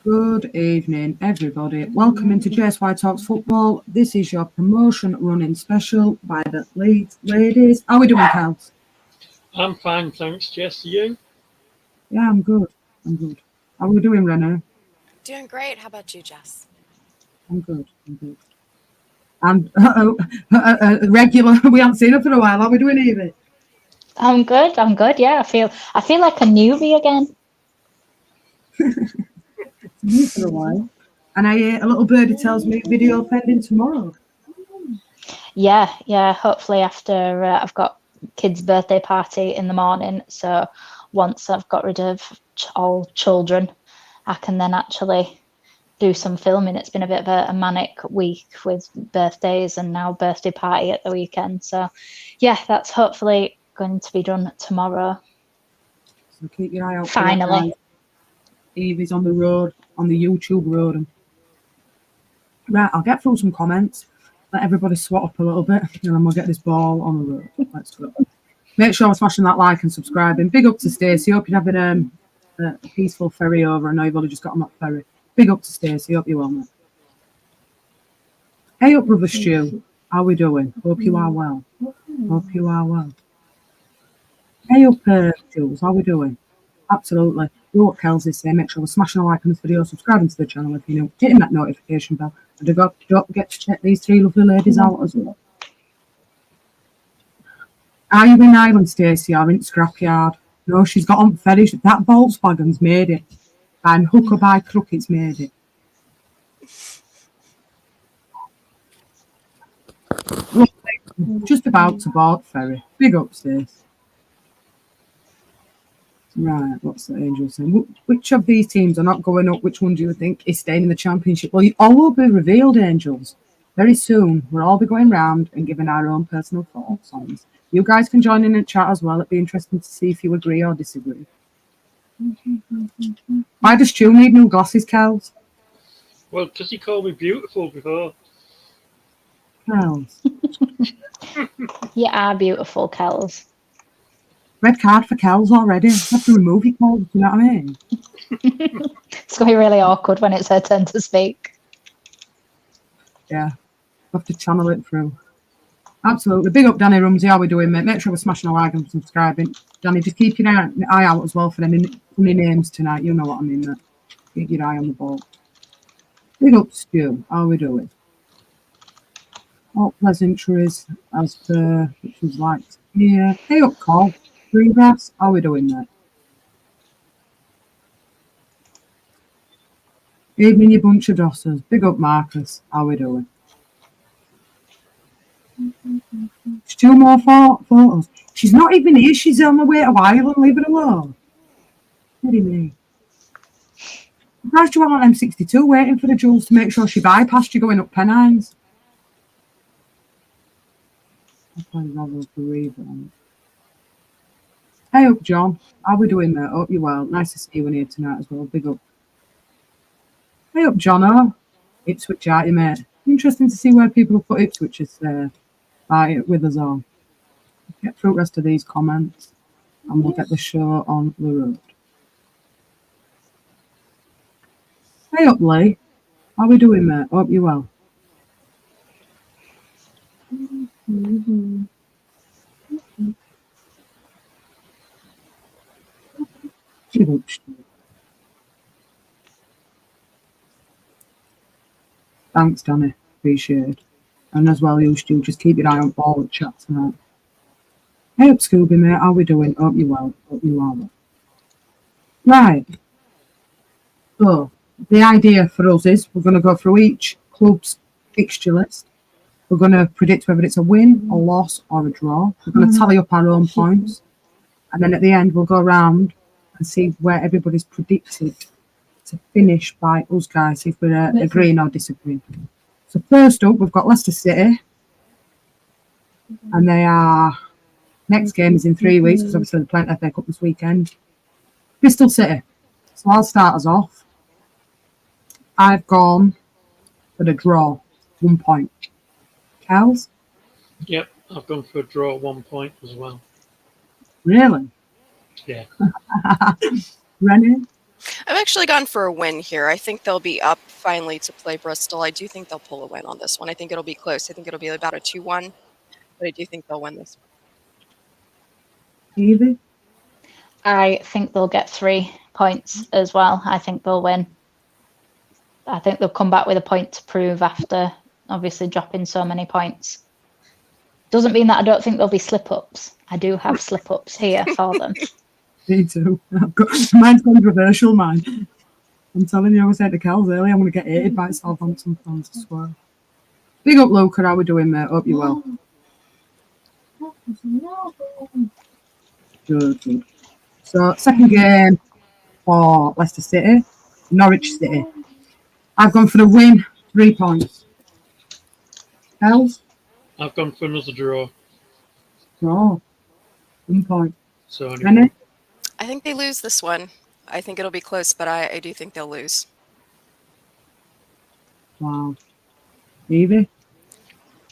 Good evening, everybody. Welcome into JSY Talks Football. This is your promotion running special by the Leeds ladies. How are we doing, Kels? I'm fine, thanks, Jess. You? Yeah, I'm good. I'm good. How are we doing, Renee? Doing great. How about you, Jess? I'm good. I'm good. And regular, we haven't seen her for a while. How are we doing, Evie? I'm good. I'm good. Yeah, I feel like a newbie again. Me for a while. And a little birdie tells me video pending tomorrow. Yeah. Hopefully after I've got kids' birthday party in the morning, so once I've got rid of all children, I can then actually do some filming. It's been a bit of a manic week with birthdays and now birthday party at the weekend. So yeah, that's hopefully going to be done tomorrow. So keep your eye out Finally. for that, guys. Evie's on the road, on the YouTube road. Right, I'll get through some comments. Let everybody swat up a little bit, and then we'll get this ball on the road. Let's go. Make sure I'm smashing that like and subscribing. Big up to Stacey. Hope you're having a peaceful ferry over. I know you've only just got on that ferry. Big up to Stacey. Hope you're well, mate. Hey up, brother Stu. How we doing? Hope you are well. Hope you are well. Hey up, Jules. How we doing? Absolutely. Do what Kelsey's saying. Make sure we're smashing a like on this video, subscribing to the channel if you're new, hitting that notification bell. And don't forget to check these three lovely ladies out as well. Are you in Ireland, Stacey, or in Scrapyard? No, she's got on ferry. That Volkswagen's made it. And hook or by crook, it's made it. Just about to board ferry. Big up, Stacey. Right, what's the angel saying? Which of these teams are not going up? Which one do you think is staying in the championship? Well, you all will be revealed, angels. Very soon, we'll all be going round and giving our own personal thoughts on this. You guys can join in the chat as well. It'd be interesting to see if you agree or disagree. Why does Stu need new glasses, Kels? Well, because he called me beautiful before. Kels. You are beautiful, Kels. Red card for Kels already. I have to remove your call. Do you know what I mean? It's going to be really awkward when it's her turn to speak. Yeah. I have to channel it through. Absolutely. Big up, Danny Rumsey. How we doing, mate? Make sure we're smashing a like and subscribing. Danny, just keep your eye out as well for any funny names tonight. You know what I mean, mate. Keep your eye on the ball. Big up, Stu. How we doing? All pleasantries as per which was liked here. Hey up, Cole. Greengrass. How we doing, mate? Evening, you bunch of dossers. Big up, Marcus. How we doing? There's two more photos. She's not even here. She's on the way to Ireland. Leave it alone. What do you mean? Surprised you on M62 waiting for the Jules to make sure she bypassed you going up Pennines. Hey up, John. How we doing, mate? Hope you're well. Nice to see you in here tonight as well. Big up. Hey up, Jono. Ipswich, aren't you, mate? Interesting to see where people have put Ipswich's with us on. Get through the rest of these comments and we'll get the show on the road. Hey up, Lee. How we doing, mate? Hope you're well. Thanks, Danny. Appreciate it. And as well, you Stu, just keep your eye on ball chat tonight. Hey up, Scooby, mate. How we doing? Hope you're well. Hope you are well. Right. So, the idea for us is we're going to go through each club's fixture list. We're going to predict whether it's a win, a loss, or a draw. We're going to tally up our own points. And then at the end, we'll go around and see where everybody's predicted to finish by us guys, if we're agreeing or disagreeing. So first up, we've got Leicester City. And they are... Next game is in 3 weeks, because obviously they're playing FA Cup this weekend. Bristol City. So I'll start us off. I've gone for the draw, 1 point. Kels? Yep, I've gone for a draw 1 point as well. Really? Yeah. Rennie? I've actually gone for a win here. I think they'll be up finally to play Bristol. I do think they'll pull a win on this one. I think it'll be close. I think it'll be about a 2-1, but I do think they'll win this one. Evie? I think they'll get 3 points as well. I think they'll win. I think they'll come back with a point to prove after obviously dropping so many points. Doesn't mean that I don't think there'll be slip-ups. I do have slip-ups here for them. Me too. Mine's controversial, mine. I'm telling you, I was saying to Kels earlier, I'm going to get hated by Southampton fans, I swear. Big up, Luca. How we doing, mate? Hope you're well. Good. So, second game for Leicester City, Norwich City. I've gone for the win, 3 points. Kels? I've gone for another draw. Draw. 1 point. So anyway, Rennie? I think they lose this one. I think it'll be close, but I do think they'll lose. Wow. Evie?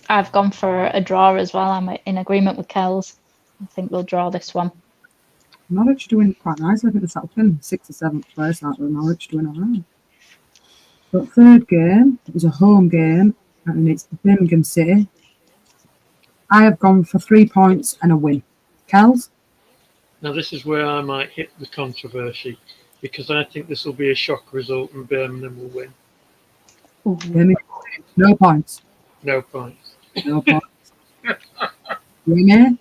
I've gone for a draw as well. I'm in agreement with Kels. I think they'll draw this one. Norwich doing quite nicely. I think they're sat up in 6th or 7th place, aren't they? Norwich doing all right. But third game, it was a home game, and it's Birmingham City. I have gone for 3 points and a win. Kels? now this is where I might hit the controversy because I think this will be a shock result and Birmingham will win. Birmingham City, no points. No points. No points. Rennie?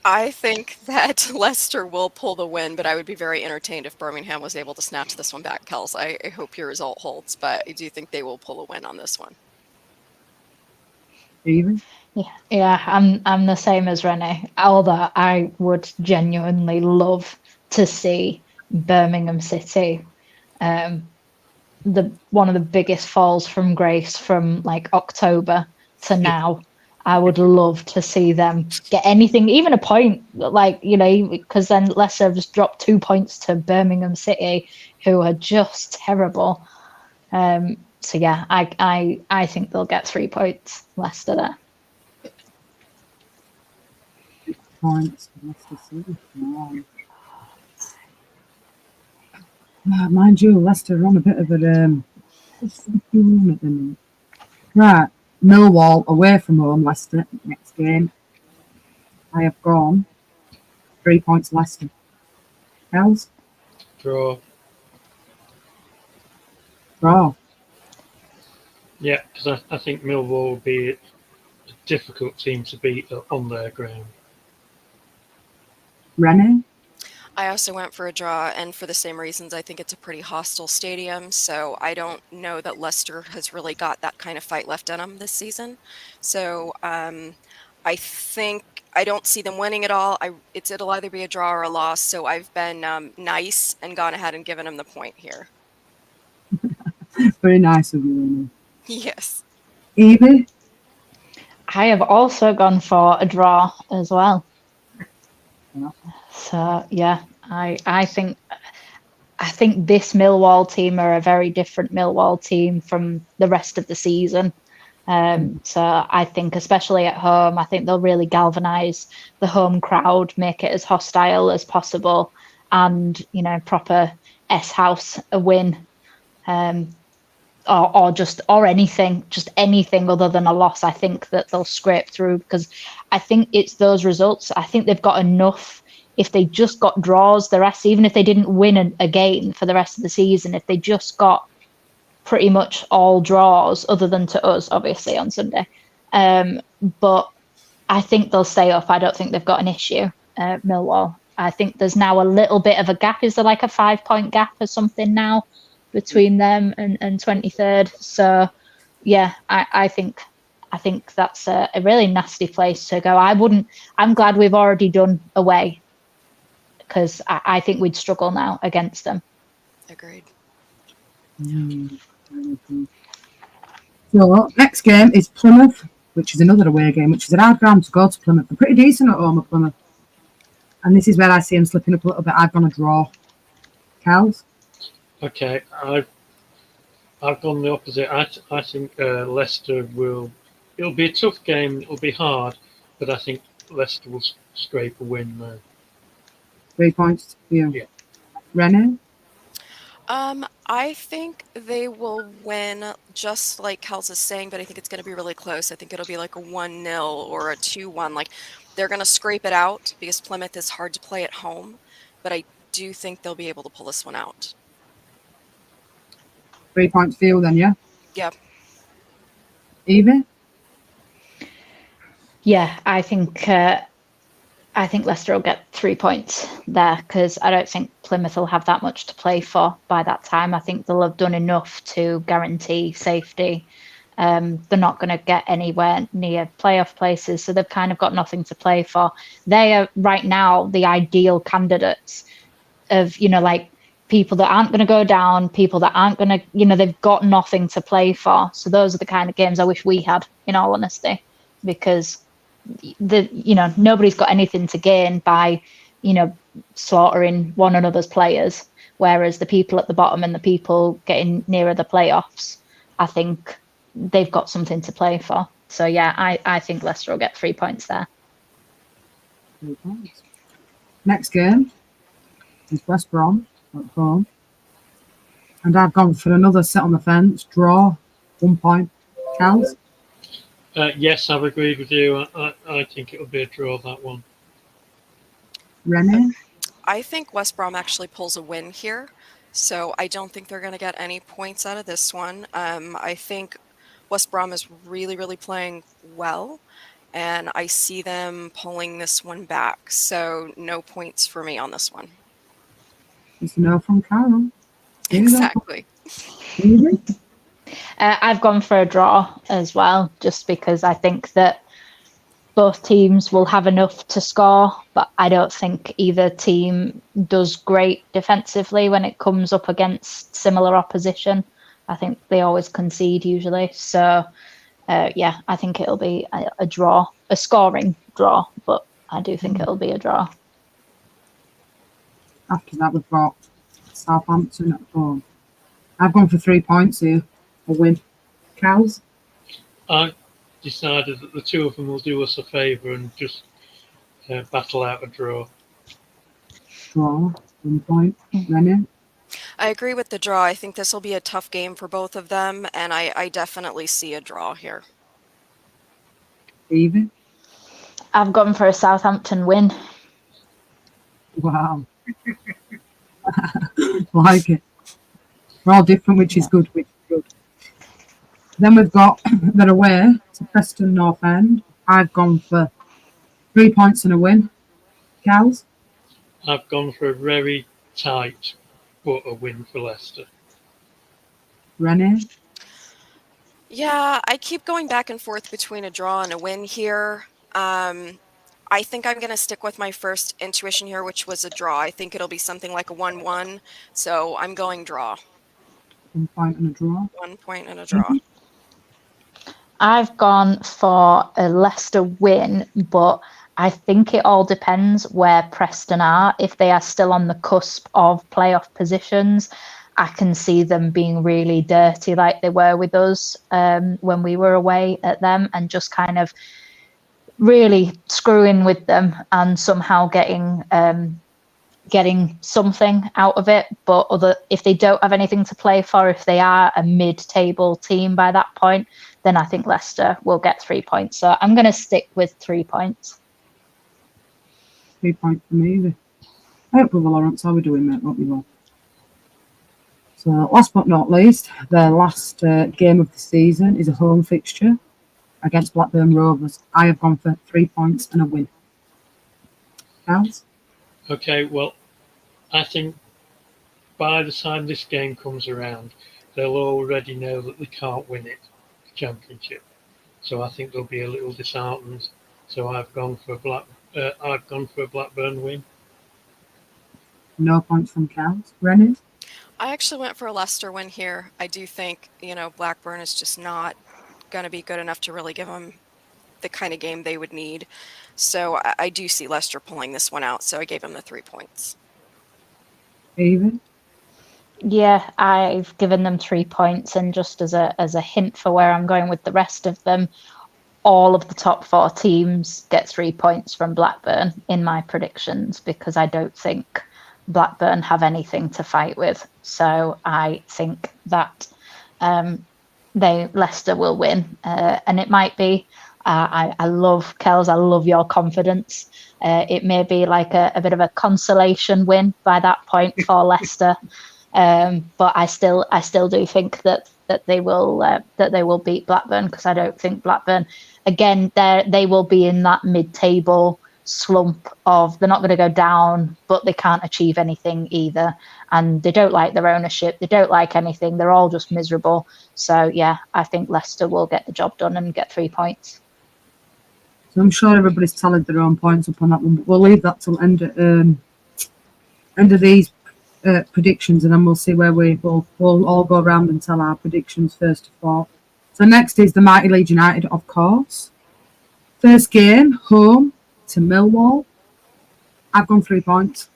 I think that Leicester will pull the win, but I would be very entertained if Birmingham was able to snatch this one back, Kels. I hope your result holds, but I do think they will pull a win on this one. Evie? Yeah, I'm the same as Renee. Although I would genuinely love to see Birmingham City, the one of the biggest falls from grace from like October to now. I would love to see them get anything, even a point, like, you know, because then Leicester have just dropped 2 points to Birmingham City, who are just terrible. So yeah, I think they'll get 3 points, Leicester there. Points. Leicester City. No. Mind you, Leicester are on a bit of a right. Millwall away from home, Leicester next game. I have gone 3 points Leicester. Kels? Draw. Draw. Yeah, because I think Millwall will be a difficult team to beat on their ground. Rennie? I also went for a draw, and for the same reasons, I think it's a pretty hostile stadium, so I don't know that Leicester has really got that kind of fight left in them this season. So I think I don't see them winning at all. It'll either be a draw or a loss, so I've been nice and gone ahead and given them the point here. Very nice of you, Rennie. Yes. Evie? I have also gone for a draw as well. Yeah. So yeah, I think this Millwall team are a very different Millwall team from the rest of the season. So I think, especially at home, I think they'll really galvanise the home crowd, make it as hostile as possible, and, you know, proper S House a win, or anything other than a loss. I think that they'll scrape through, because I think it's those results. I think they've got enough. If they just got draws, the rest, even if they didn't win a game for the rest of the season, if they just got pretty much all draws, other than to us, obviously, on Sunday. But I think they'll stay up. I don't think they've got an issue, Millwall. I think there's now a little bit of a gap. Is there like a 5 point gap or something now between them and 23rd? So, yeah, I think that's a really nasty place to go. I'm glad we've already done away, because I think we'd struggle now against them. Agreed. So, next game is Plymouth, which is another away game, which is an hard ground to go to Plymouth. They're pretty decent at home at Plymouth. And this is where I see them slipping up a little bit. I've gone a draw. Kels? Okay, I've gone the opposite. I think Leicester will. It'll be a tough game. It'll be hard, but I think Leicester will scrape a win there. 3 points for you. Yeah. Renee? I think they will win, just like Kels is saying, but I think it's going to be really close. I think it'll be like a 1-0 or a 2-1. Like they're going to scrape it out because Plymouth is hard to play at home, but I do think they'll be able to pull this one out. 3 points for you then, yeah? Yeah. Evie? Yeah, I think Leicester will get 3 points there because I don't think Plymouth will have that much to play for by that time. I think they'll have done enough to guarantee safety. They're not going to get anywhere near playoff places, so they've kind of got nothing to play for. They are right now the ideal candidates of, like people that aren't going to go down, people that aren't going to, they've got nothing to play for. So those are the kind of games I wish we had, in all honesty, because nobody's got anything to gain by slaughtering one another's players, whereas the people at the bottom and the people getting nearer the playoffs, I think they've got something to play for. So yeah, I think Leicester will get 3 points there. 3 points. Next game is West Brom at home, and I've gone for another set on the fence, draw, 1 point. Kels? Yes, I've agreed with you. I think it'll be a draw, that one. Renee? I think West Brom actually pulls a win here, so I don't think they're going to get any points out of this one. I think West Brom is really, really playing well, and I see them pulling this one back, so no points for me on this one. It's a no from Carol. Exactly. Evie? I've gone for a draw as well, just because I think that both teams will have enough to score, but I don't think either team does great defensively when it comes up against similar opposition. I think they always concede usually. So, yeah, I think it'll be a draw, a scoring draw, but I do think it'll be a draw. After that, we've got Southampton at home. I've gone for 3 points here. A win. Kels? I decided that the two of them will do us a favour and just battle out a draw. Draw. 1 point. Renee? I agree with the draw. I think this will be a tough game for both of them, and I definitely see a draw here. Evie? I've gone for a Southampton win. Wow. Like it. We're all different, which is good. Then we've got they're away to Preston North End. I've gone for 3 points and a win. Kels? I've gone for a very tight but a win for Leicester. Renee? Yeah, I keep going back and forth between a draw and a win here. I think I'm going to stick with my first intuition here, which was a draw. I think it'll be something like a 1-1. So I'm going draw. 1 point and a draw. 1 point and a draw. I've gone for a Leicester win, but I think it all depends where Preston are. If they are still on the cusp of playoff positions, I can see them being really dirty like they were with us when we were away at them, and just kind of really screwing with them and somehow getting something out of it. But if they don't have anything to play for, if they are a mid-table team by that point, then I think Leicester will get 3 points. So I'm going to stick with 3 points. 3 points for me. I hope with Lawrence, how are we doing, mate? Hope you well. So last but not least, the last game of the season is a home fixture against Blackburn Rovers. I have gone for 3 points and a win. Kels? Okay, well, I think by the time this game comes around, they'll already know that they can't win it, the championship. So I think they'll be a little disheartened. So I've gone for a Blackburn win. No points from Kels. Rennie? I actually went for a Leicester win here. I do think, Blackburn is just not going to be good enough to really give them the kind of game they would need. So I do see Leicester pulling this one out. So I gave them the 3 points. Even? Yeah, I've given them 3 points, and just as a hint for where I'm going with the rest of them, all of the top 4 teams get 3 points from Blackburn in my predictions, because I don't think Blackburn have anything to fight with. So I think that Leicester will win, and it might be. I love Kels. I love your confidence. It may be like a bit of a consolation win by that point for Leicester, but I still do think that they will beat Blackburn, because I don't think Blackburn, again, they will be in that mid-table slump of they're not going to go down, but they can't achieve anything either, and they don't like their ownership, they don't like anything, they're all just miserable. So yeah, I think Leicester will get the job done and get 3 points. So I'm sure everybody's tallied their own points up on that one, but we'll leave that till end of these predictions, and then we'll see where we'll all go around and tell our predictions first to fourth. So next is the mighty Leeds United, of course. First game, home to Millwall. I've gone 3 points.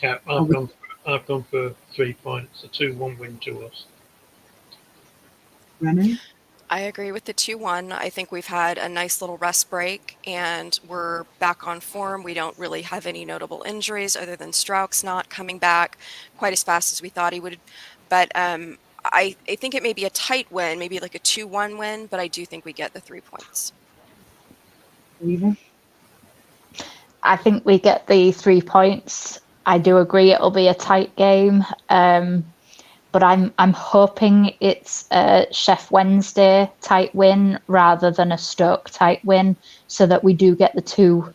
Yeah, I've gone for 3 points. A 2-1 win to us. Rennie? I agree with the 2-1. I think we've had a nice little rest break and we're back on form. We don't really have any notable injuries other than Strauch's not coming back quite as fast as we thought he would. But I think it may be a tight win, maybe like a 2-1 win, but I do think we get the 3 points. Eva? I think we get the 3 points. I do agree it'll be a tight game. But I'm hoping it's a Chef Wednesday tight win rather than a Stoke tight win, so that we do get the 2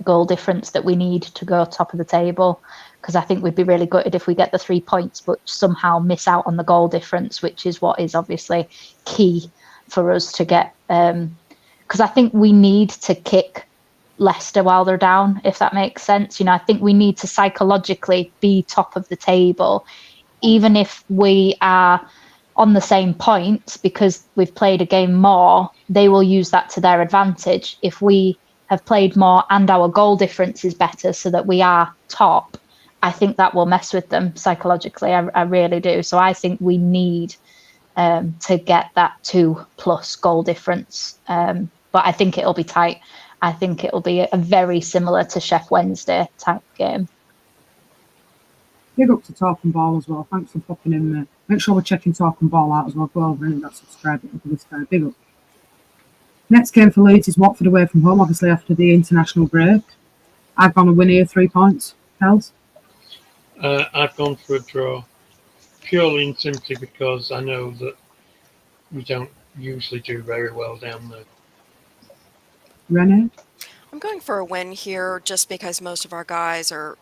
goal difference that we need to go top of the table. Because I think we'd be really gutted if we get the 3 points but somehow miss out on the goal difference, which is what is obviously key for us to get. Because I think we need to kick Leicester while they're down, if that makes sense. I think we need to psychologically be top of the table, even if we are on the same points, because we've played a game more, they will use that to their advantage. If we have played more and our goal difference is better so that we are top, I think that will mess with them psychologically. I really do. So I think we need to get that 2+ goal difference. But I think it'll be tight. I think it'll be a very similar to Chef Wednesday type game. Big up to Talking Ball as well. Thanks for popping in there. Make sure we're checking Talking Ball out as well. Go over and that subscribe to this guy. Big up. Next game for Leeds is Watford away from home, obviously after the international break. I've gone a win here, 3 points. Kels? I've gone for a draw, purely and simply because I know that we don't usually do very well down there. Rennie? I'm going for a win here just because most of our guys are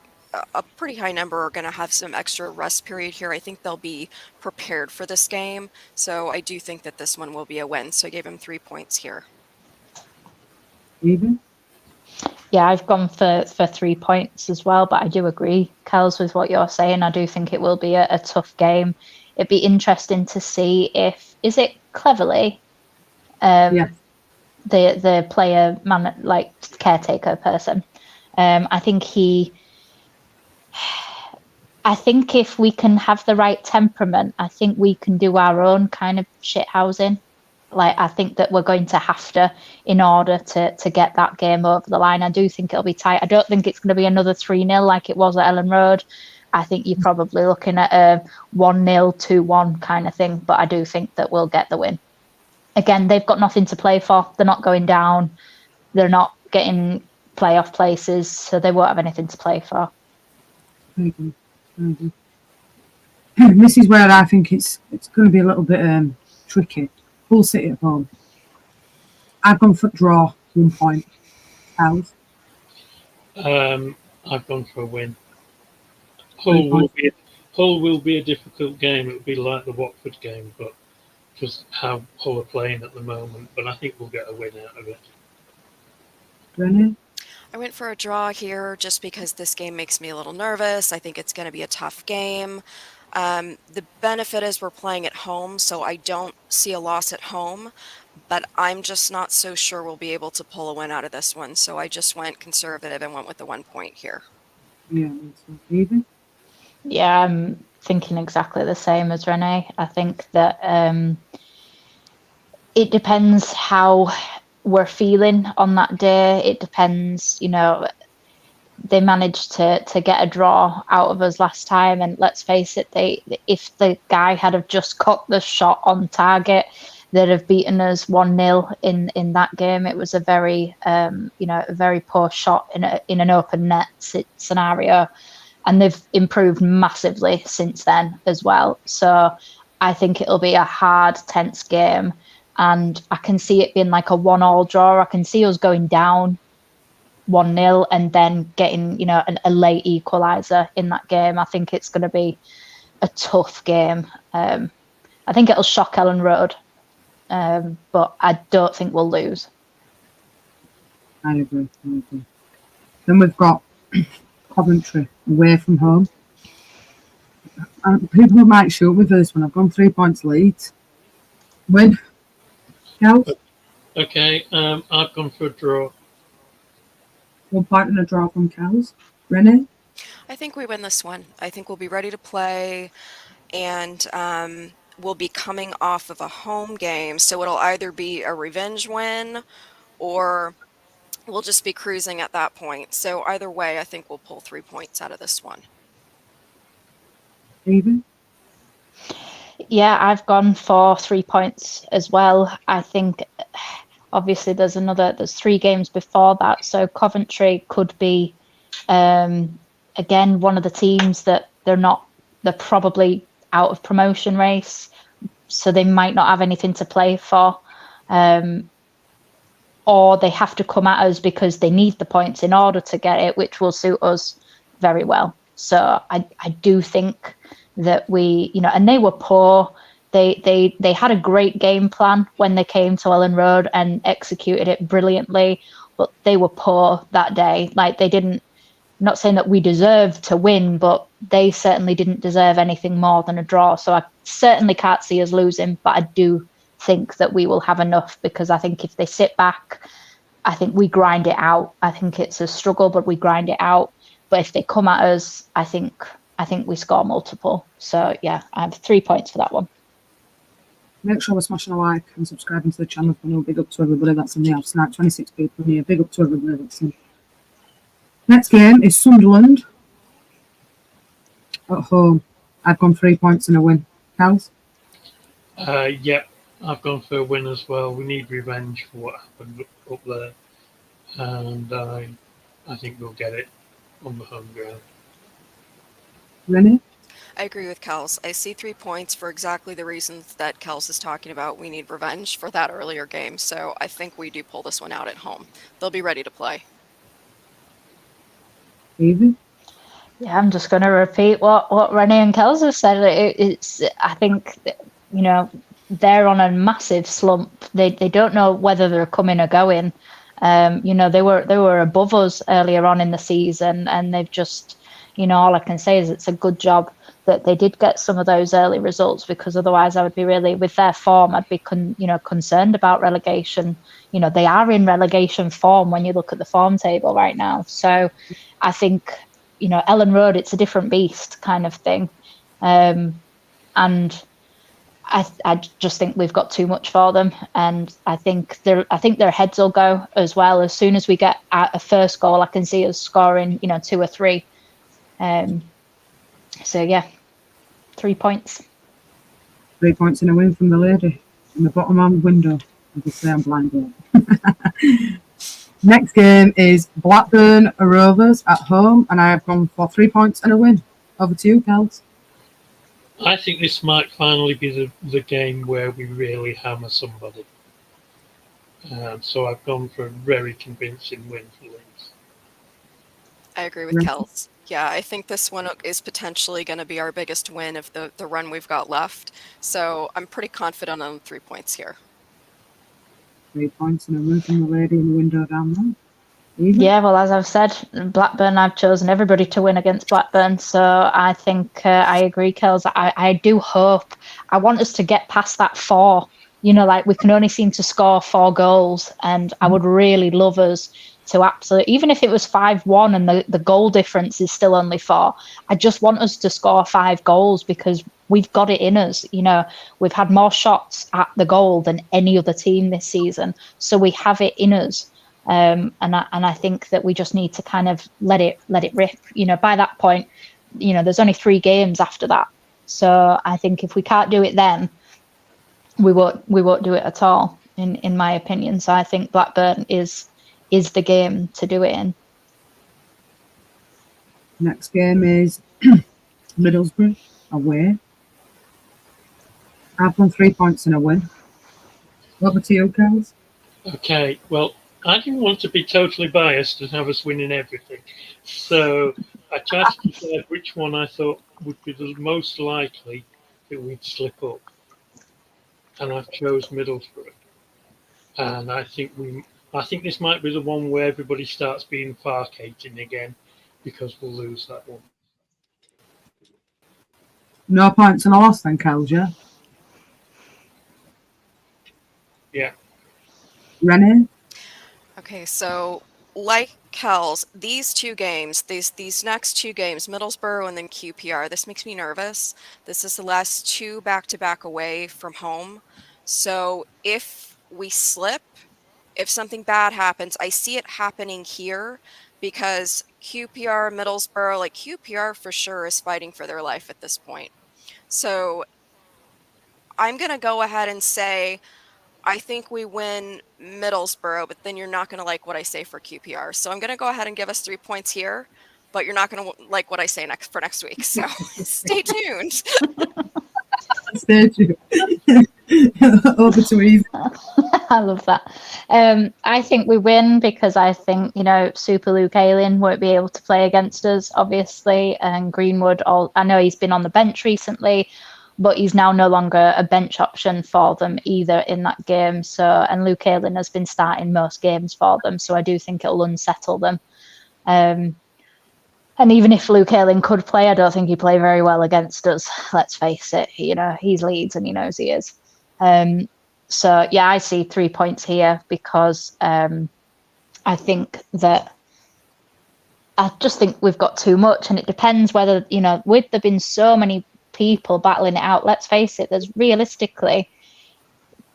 a pretty high number are going to have some extra rest period here. I think they'll be prepared for this game. So I do think that this one will be a win. So I gave him 3 points here. Eva? Yeah, I've gone for 3 points as well, but I do agree, Kels, with what you're saying. I do think it will be a tough game. It'd be interesting to see is it Cleverly? Yeah. The player, man, like caretaker person. I think if we can have the right temperament, I think we can do our own kind of shithousing. Like, I think that we're going to have to in order to get that game over the line. I do think it'll be tight. I don't think it's going to be another 3-0 like it was at Ellen Road. I think you're probably looking at a 1-0, 2-1 kind of thing. But I do think that we'll get the win. Again, they've got nothing to play for. They're not going down. They're not getting playoff places, so they won't have anything to play for. Very good. Very good. This is where I think it's going to be a little bit tricky. Hull City at home. I've gone for draw, 1 point. Kels? I've gone for a win. Hull will be a difficult game. It will be like the Watford game, but just how Hull are playing at the moment. But I think we'll get a win out of it. Rennie? I went for a draw here just because this game makes me a little nervous. I think it's going to be a tough game. The benefit is we're playing at home, so I don't see a loss at home, but I'm just not so sure we'll be able to pull a win out of this one. So I just went conservative and went with the 1 point here. Yeah. Eva? Yeah, I'm thinking exactly the same as Renee. I think that it depends how we're feeling on that day. It depends, they managed to get a draw out of us last time, and let's face it, if the guy had have just got the shot on target, they'd have beaten us 1-0 in that game. It was a very a very poor shot in an open net scenario, and they've improved massively since then as well. So I think it'll be a hard, tense game, and I can see it being like a 1-1 draw. I can see us going down 1-0 and then getting a late equaliser in that game. I think it's going to be a tough game. I think it'll shock Ellen Road, but I don't think we'll lose. I agree. Then we've got Coventry away from home. People might shoot with this one. I've gone 3 points Leeds. Win. Cal? Okay, I've gone for a draw. 1 point and a draw from Cal's. Renee? I think we win this one. I think we'll be ready to play, and we'll be coming off of a home game, so it'll either be a revenge win or we'll just be cruising at that point. So either way, I think we'll pull 3 points out of this one. Even? Yeah, I've gone for 3 points as well. I think obviously there's 3 games before that, so Coventry could be again one of the teams that they're probably out of promotion race, so they might not have anything to play for, or they have to come at us because they need the points in order to get it, which will suit us very well. So I do think that we, and they were poor. They had a great game plan when they came to Ellen Road and executed it brilliantly, but they were poor that day. Like, they didn't, not saying that we deserved to win, but they certainly didn't deserve anything more than a draw. So I certainly can't see us losing, but I do think that we will have enough, because I think if they sit back, I think we grind it out. I think it's a struggle, but we grind it out. But if they come at us, I think we score multiple. So yeah, I have 3 points for that one. Make sure we're smashing a like and subscribing to the channel. I know, big up to everybody that's in the house tonight. 26 people here. Big up to everybody that's in. Next game is Sunderland at home. I've gone 3 points and a win. Cals? Yep, I've gone for a win as well. We need revenge for what happened up there, and I think we'll get it on the home ground. Rennie? I agree with Kels. I see 3 points for exactly the reasons that Kels is talking about. We need revenge for that earlier game, so I think we do pull this one out at home. They'll be ready to play. Evie? Yeah, I'm just going to repeat what Rennie and Kels have said. I think, they're on a massive slump. They don't know whether they're coming or going. They were above us earlier on in the season, and they've just, all I can say is it's a good job that they did get some of those early results, because otherwise I would be really, with their form, I'd be concerned about relegation. They are in relegation form when you look at the form table right now. So I think, Ellen Road, it's a different beast kind of thing. And I just think we've got too much for them, and I think their heads will go as well. As soon as we get a first goal, I can see us scoring, 2 or 3. So yeah, 3 points. 3 points and a win from the lady in the bottom of the window. Obviously, I'm blinded. Next game is Blackburn Rovers at home, and I have gone for 3 points and a win. Over to you, Kels. I think this might finally be the game where we really hammer somebody. So I've gone for a very convincing win for Leeds. I agree with Kels. Yeah, I think this one is potentially going to be our biggest win of the run we've got left. So I'm pretty confident on 3 points here. 3 points and a win from the lady in the window down there. Eva? Yeah, well, as I've said, Blackburn, I've chosen everybody to win against Blackburn. So I think I agree, Kels. I do hope, I want us to get past that 4. Like, we can only seem to score 4 goals. And I would really love us to absolutely, even if it was 5-1 and the goal difference is still only 4, I just want us to score 5 goals, because we've got it in us. We've had more shots at the goal than any other team this season. So we have it in us. And I think that we just need to kind of let it rip. By that point, there's only 3 games after that. So I think if we can't do it then, we won't do it at all, in my opinion. So I think Blackburn is the game to do it in. Next game is Middlesbrough away. I've won 3 points in a win. Over to you, Kels. Okay, well, I didn't want to be totally biased and have us winning everything. So I tried to decide which one I thought would be the most likely that we'd slip up. And I've chose Middlesbrough. And I think this might be the one where everybody starts being Farcating again, because we'll lose that one. No points and a loss then, Kels, yeah? Yeah. Rennie? Okay, so like Kells, these 2 games, these next 2 games, Middlesbrough and then QPR, this makes me nervous. This is the last 2 back-to-back away from home. So if we slip, if something bad happens, I see it happening here because QPR, Middlesbrough, like QPR for sure is fighting for their life at this point. So I'm going to go ahead and say I think we win Middlesbrough, but then you're not going to like what I say for QPR. So I'm going to go ahead and give us 3 points here, but you're not going to like what I say for next week. So stay tuned. Stay tuned. Over to Eve. I love that. I think we win because I think, Super Luke Ayling won't be able to play against us, obviously. And Greenwood, I know he's been on the bench recently, but he's now no longer a bench option for them either in that game. So, and Luke Ayling has been starting most games for them. So I do think it'll unsettle them. And even if Luke Ayling could play, I don't think he'd play very well against us. Let's face it, he's Leeds and he knows he is. So yeah, I see 3 points here because I think that I just think we've got too much, and it depends whether with there been so many people battling it out. Let's face it, there's realistically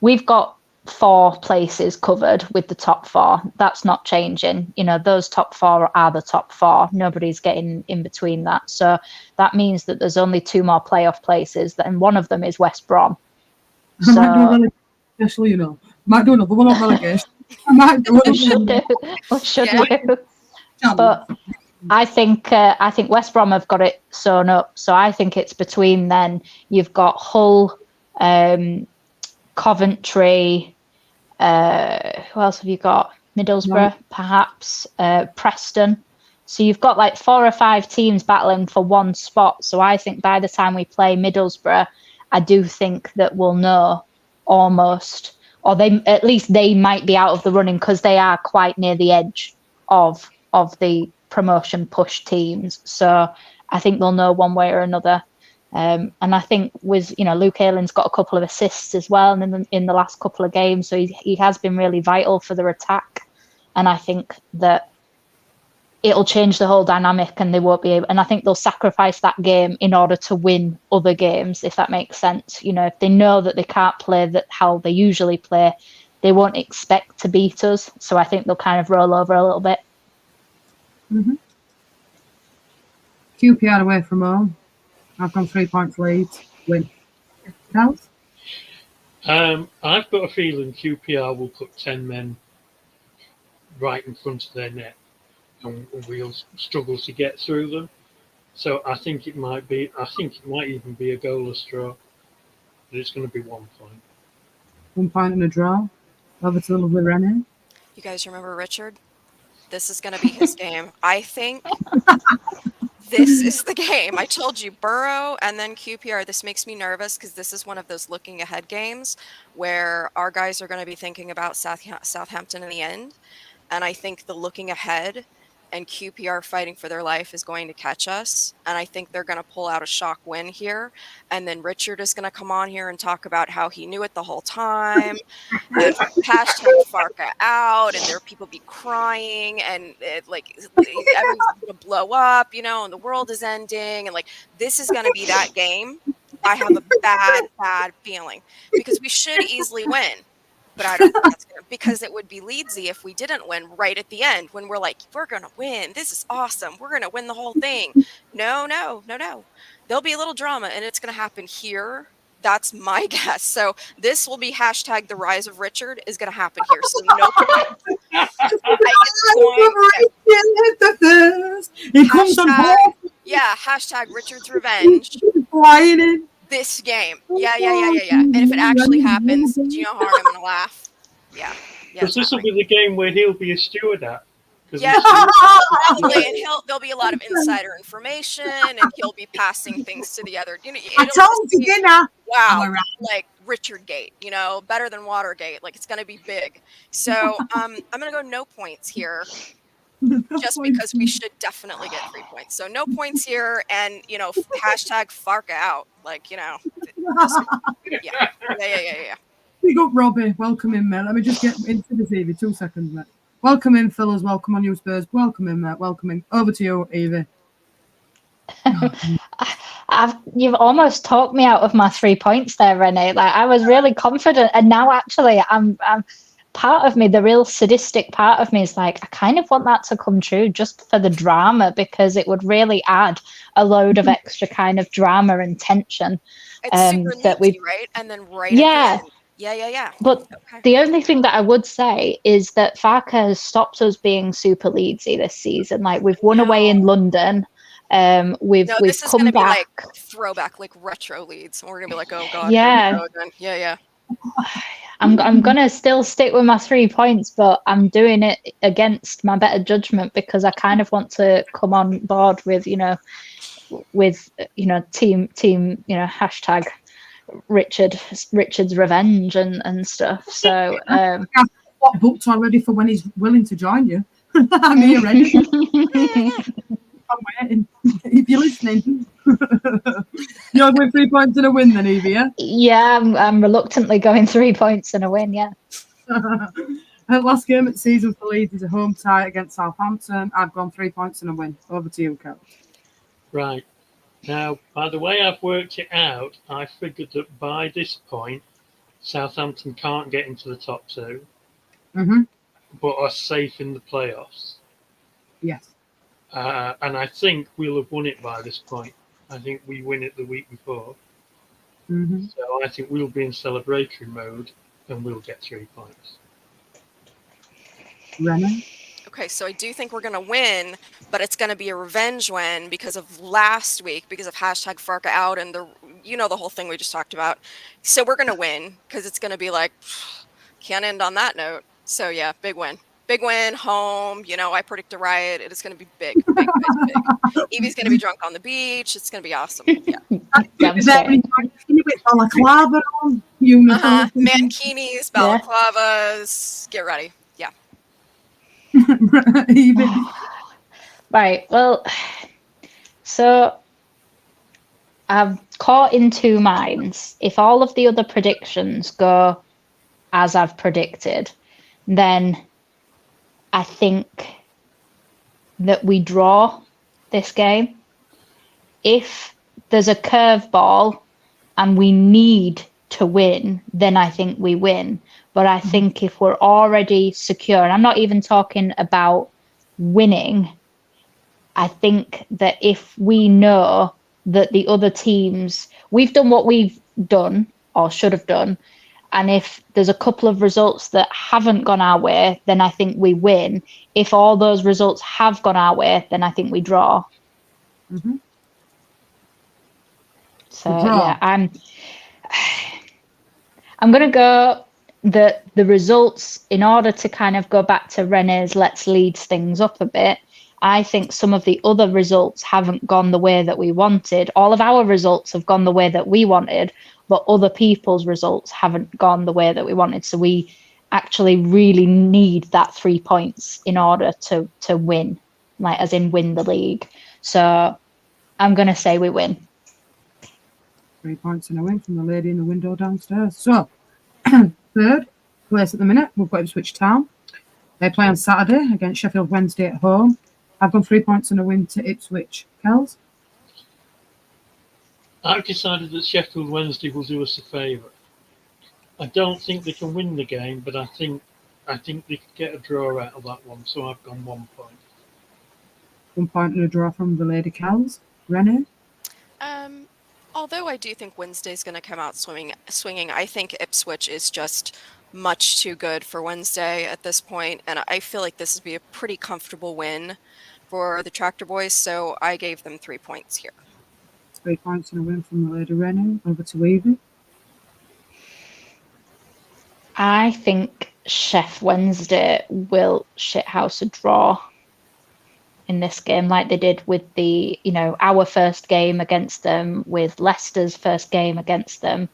we've got 4 places covered with the top 4. That's not changing. Those top 4 are the top 4. Nobody's getting in between that. So that means that there's only 2 more playoff places, and one of them is West Brom. So, I might do relegation, might do another one on relegation. I might do we should do. Yeah. But I think West Brom have got it sewn up. So I think it's between then. You've got Hull, Coventry. Who else have you got? Middlesbrough, perhaps. Preston. So you've got like 4 or 5 teams battling for one spot. So I think by the time we play Middlesbrough, I do think that we'll know almost, or at least they might be out of the running because they are quite near the edge of the promotion push teams. So I think they'll know one way or another. And I think with Luke Ayling's got a couple of assists as well in the last couple of games, so he has been really vital for their attack. And I think that it'll change the whole dynamic, and they won't be able. And I think they'll sacrifice that game in order to win other games, if that makes sense. If they know that they can't play how they usually play, they won't expect to beat us. So I think they'll kind of roll over a little bit. Mm-hmm. QPR away from home. I've gone 3 points lead. Win. Kels? I've got a feeling QPR will put 10 men right in front of their net, and we'll struggle to get through them. So I think it might even be a goalless draw, but it's going to be 1 point. 1 point and a draw. Over to the lovely Rennie. You guys remember Richard? This is going to be his game. I think this is the game. I told you, Borough and then QPR. This makes me nervous because this is one of those looking ahead games where our guys are going to be thinking about Southampton in the end. And I think the looking ahead and QPR fighting for their life is going to catch us. And I think they're going to pull out a shock win here. And then Richard is going to come on here and talk about how he knew it the whole time. And hashtag Farka out. And there people be crying. And everyone's going to blow up, and the world is ending. And this is going to be that game. I have a bad feeling because we should easily win. but I don't think that's gonna, because it would be Leedsy if we didn't win right at the end when we're like, we're gonna win. This is awesome. We're gonna win the whole thing. No. There'll be a little drama, and it's gonna happen here. That's my guess. So this will be hashtag the rise of Richard is gonna happen here. So no point. He comes on Hashtag, board. yeah, hashtag Richard's revenge. Flying in. This game. Yeah. And if it actually happens, do you know how hard I'm gonna laugh? Yeah. Because this will be the game where he'll be a steward at. 'Cause Yeah, he's- probably, and there'll be a lot of insider information, and he'll be passing things to the other. I told you, didn't I? Wow, like Richard Gate, better than Watergate. Like it's gonna be big. So I'm gonna go no points here, just because we should definitely get 3 points. So no points here, and hashtag Farka out. Like yeah. Big up, Robbie. Welcome in, mate. Let me just get into this, Evie. 2 seconds, mate. Welcome in, fellas. Welcome on, you Spurs. Welcome in, mate. Welcome in. Over to you, Evie. You've almost talked me out of my 3 points there, Renee. Like I was really confident, and now actually I'm part of me, the real sadistic part of me is like, I kind of want that to come true just for the drama, because it would really add a load of extra kind of drama and tension. It's super that Leedsy, right? And then at the end. Yeah. But the only thing that I would say is that Farka has stopped us being super Leedsy this season. Like we've won away in London. We've this is come gonna back. be like throwback, like retro Leeds. And we're gonna be like, oh god, yeah. Here we go again. Yeah. I'm gonna still stick with my 3 points, but I'm doing it against my better judgment because I kind of want to come on board with team hashtag Richard's revenge and stuff. So what booked already for when he's willing to join you? I'm here ready. I'm waiting. If you're listening, you're with 3 points and a win, then Evie. Yeah, I'm reluctantly going 3 points and a win. Yeah. Last game at season for Leeds is a home tie against Southampton. I've gone 3 points and a win. Over to you, Kel. Right. Now, by the way I've worked it out, I figured that by this point, Southampton can't get into the top 2, but are safe in the playoffs. Yes. And I think we'll have won it by this point. I think we win it the week before. So I think we'll be in celebratory mode and we'll get 3 points. Renee? Okay, so I do think we're going to win, but it's going to be a revenge win because of last week, because of hashtag Farka out and the whole thing we just talked about. So we're going to win because it's going to be like, can't end on that note. So yeah, big win. Big win, home. I predict a riot. It is going to be big. Evie's going to be drunk on the beach. It's going to be awesome. Yeah. Mankinis, balaclavas. Get ready. Yeah. Right. Well, so I'm caught in two minds. If all of the other predictions go as I've predicted, then I think that we draw this game. If there's a curveball and we need to win, then I think we win. But I think if we're already secure, and I'm not even talking about winning, I think that if we know that the other teams, we've done what we've done or should have done, and if there's a couple of results that haven't gone our way, then I think we win. If all those results have gone our way, then I think we draw. So yeah, I'm going to go the results, in order to kind of go back to Renee's let's lead things up a bit. I think some of the other results haven't gone the way that we wanted. All of our results have gone the way that we wanted, but other people's results haven't gone the way that we wanted. So we actually really need that 3 points in order to win, like as in win the league. So I'm going to say we win. 3 points and a win from the lady in the window downstairs. So, third place at the minute, we've got Ipswich Town. They play on Saturday against Sheffield Wednesday at home. I've gone 3 points and a win to Ipswich. Kels? I've decided that Sheffield Wednesday will do us a favour. I don't think they can win the game, but I think they could get a draw out of that one. So I've gone 1 point. 1 point and a draw from the Lady Cows. Rennie? Um, although I do think Wednesday's going to come out swinging, I think Ipswich is just much too good for Wednesday at this point, and I feel like this would be a pretty comfortable win for the Tractor Boys, so I gave them 3 points here. 3 points and a win from the Lady Rennie. Over to Evie. I think Chef Wednesday will shithouse a draw in this game, like they did with the, our first game against them, with Leicester's first game against them.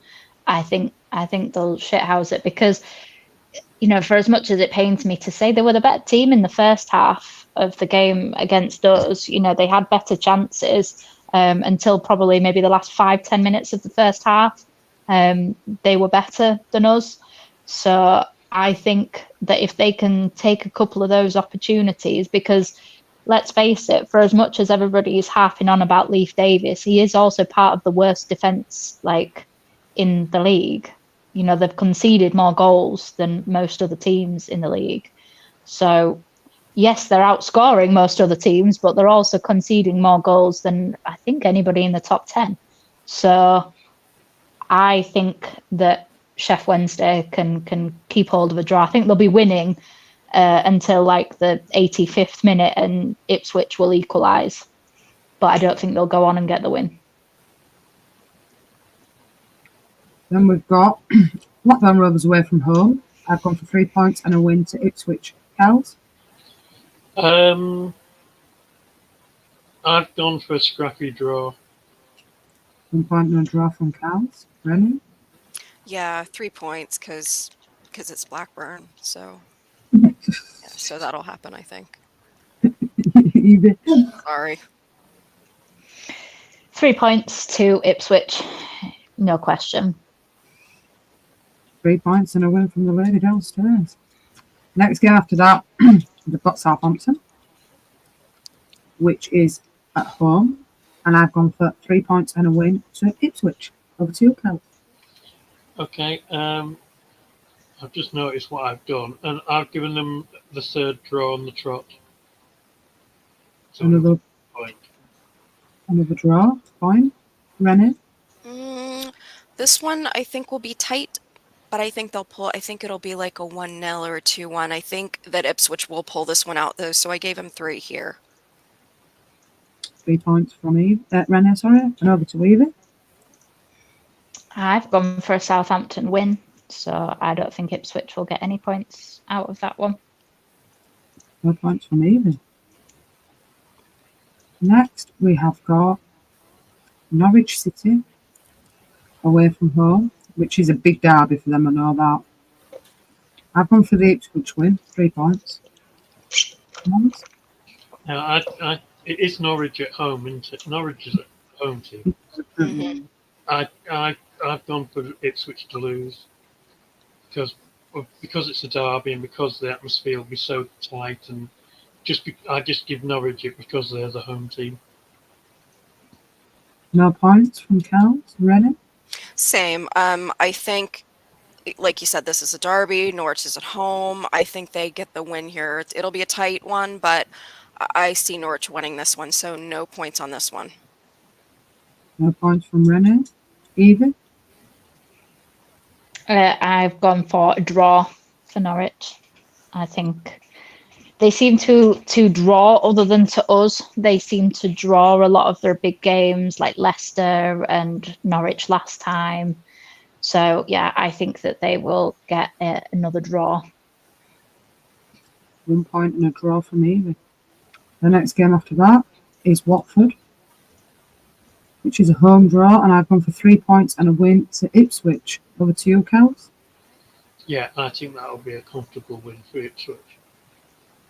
I think they'll shithouse it because, for as much as it pains me to say, they were the better team in the first half of the game against us. They had better chances until probably maybe the last 5-10 minutes of the first half. They were better than us. So I think that if they can take a couple of those opportunities, because let's face it, for as much as everybody is harping on about Leif Davis, he is also part of the worst defence in the league. They've conceded more goals than most other teams in the league. So yes, they're outscoring most other teams, but they're also conceding more goals than I think anybody in the top 10. So I think that Chef Wednesday can keep hold of a draw. I think they'll be winning until the 85th minute, and Ipswich will equalise. But I don't think they'll go on and get the win. Then we've got Blackburn Rovers away from home. I've gone for 3 points and a win to Ipswich. Cows? I've gone for a scrappy draw. 1 point and a draw from Cows. Rennie? Yeah, 3 points because it's Blackburn. So so that'll happen, I think. Evie? Sorry. 3 points to Ipswich, no question. 3 points and a win from the lady downstairs. Next game after that, they've got Southampton, which is at home, and I've gone for 3 points and a win to Ipswich. Over to you, Kel. Okay. I've just noticed what I've done, and I've given them the third draw on the trot. So Another point. Another draw. Fine. Rennie? This one I think will be tight, but I think they'll pull. I think it'll be like a 1-0 or a 2-1. I think that Ipswich will pull this one out, though, so I gave him 3 here. 3 points from Rennie, and over to Evie. I've gone for a Southampton win, so I don't think Ipswich will get any points out of that one. 4 points from Evie. Next, we have got Norwich City away from home, which is a big derby for them, I know that. I've gone for the Ipswich win, 3 points. Now, it is Norwich at home, isn't it? Norwich is a home team. Mm-hmm. I've gone for Ipswich to lose because it's a derby and because the atmosphere will be so tight, and I just give Norwich it because they're the home team. No points from Cows. Rennie? Same. I think, like you said, this is a derby. Norwich is at home. I think they get the win here. It'll be a tight one, but I see Norwich winning this one, so no points on this one. No points from Rennie. Evie? I've gone for a draw for Norwich. I think they seem to draw, other than to us. They seem to draw a lot of their big games, like Leicester and Norwich last time. So, yeah, I think that they will get another draw. 1 point and a draw from Evie. The next game after that is Watford, which is a home draw, and I've gone for 3 points and a win to Ipswich. Over to you, Cows. Yeah, I think that'll be a comfortable win for Ipswich.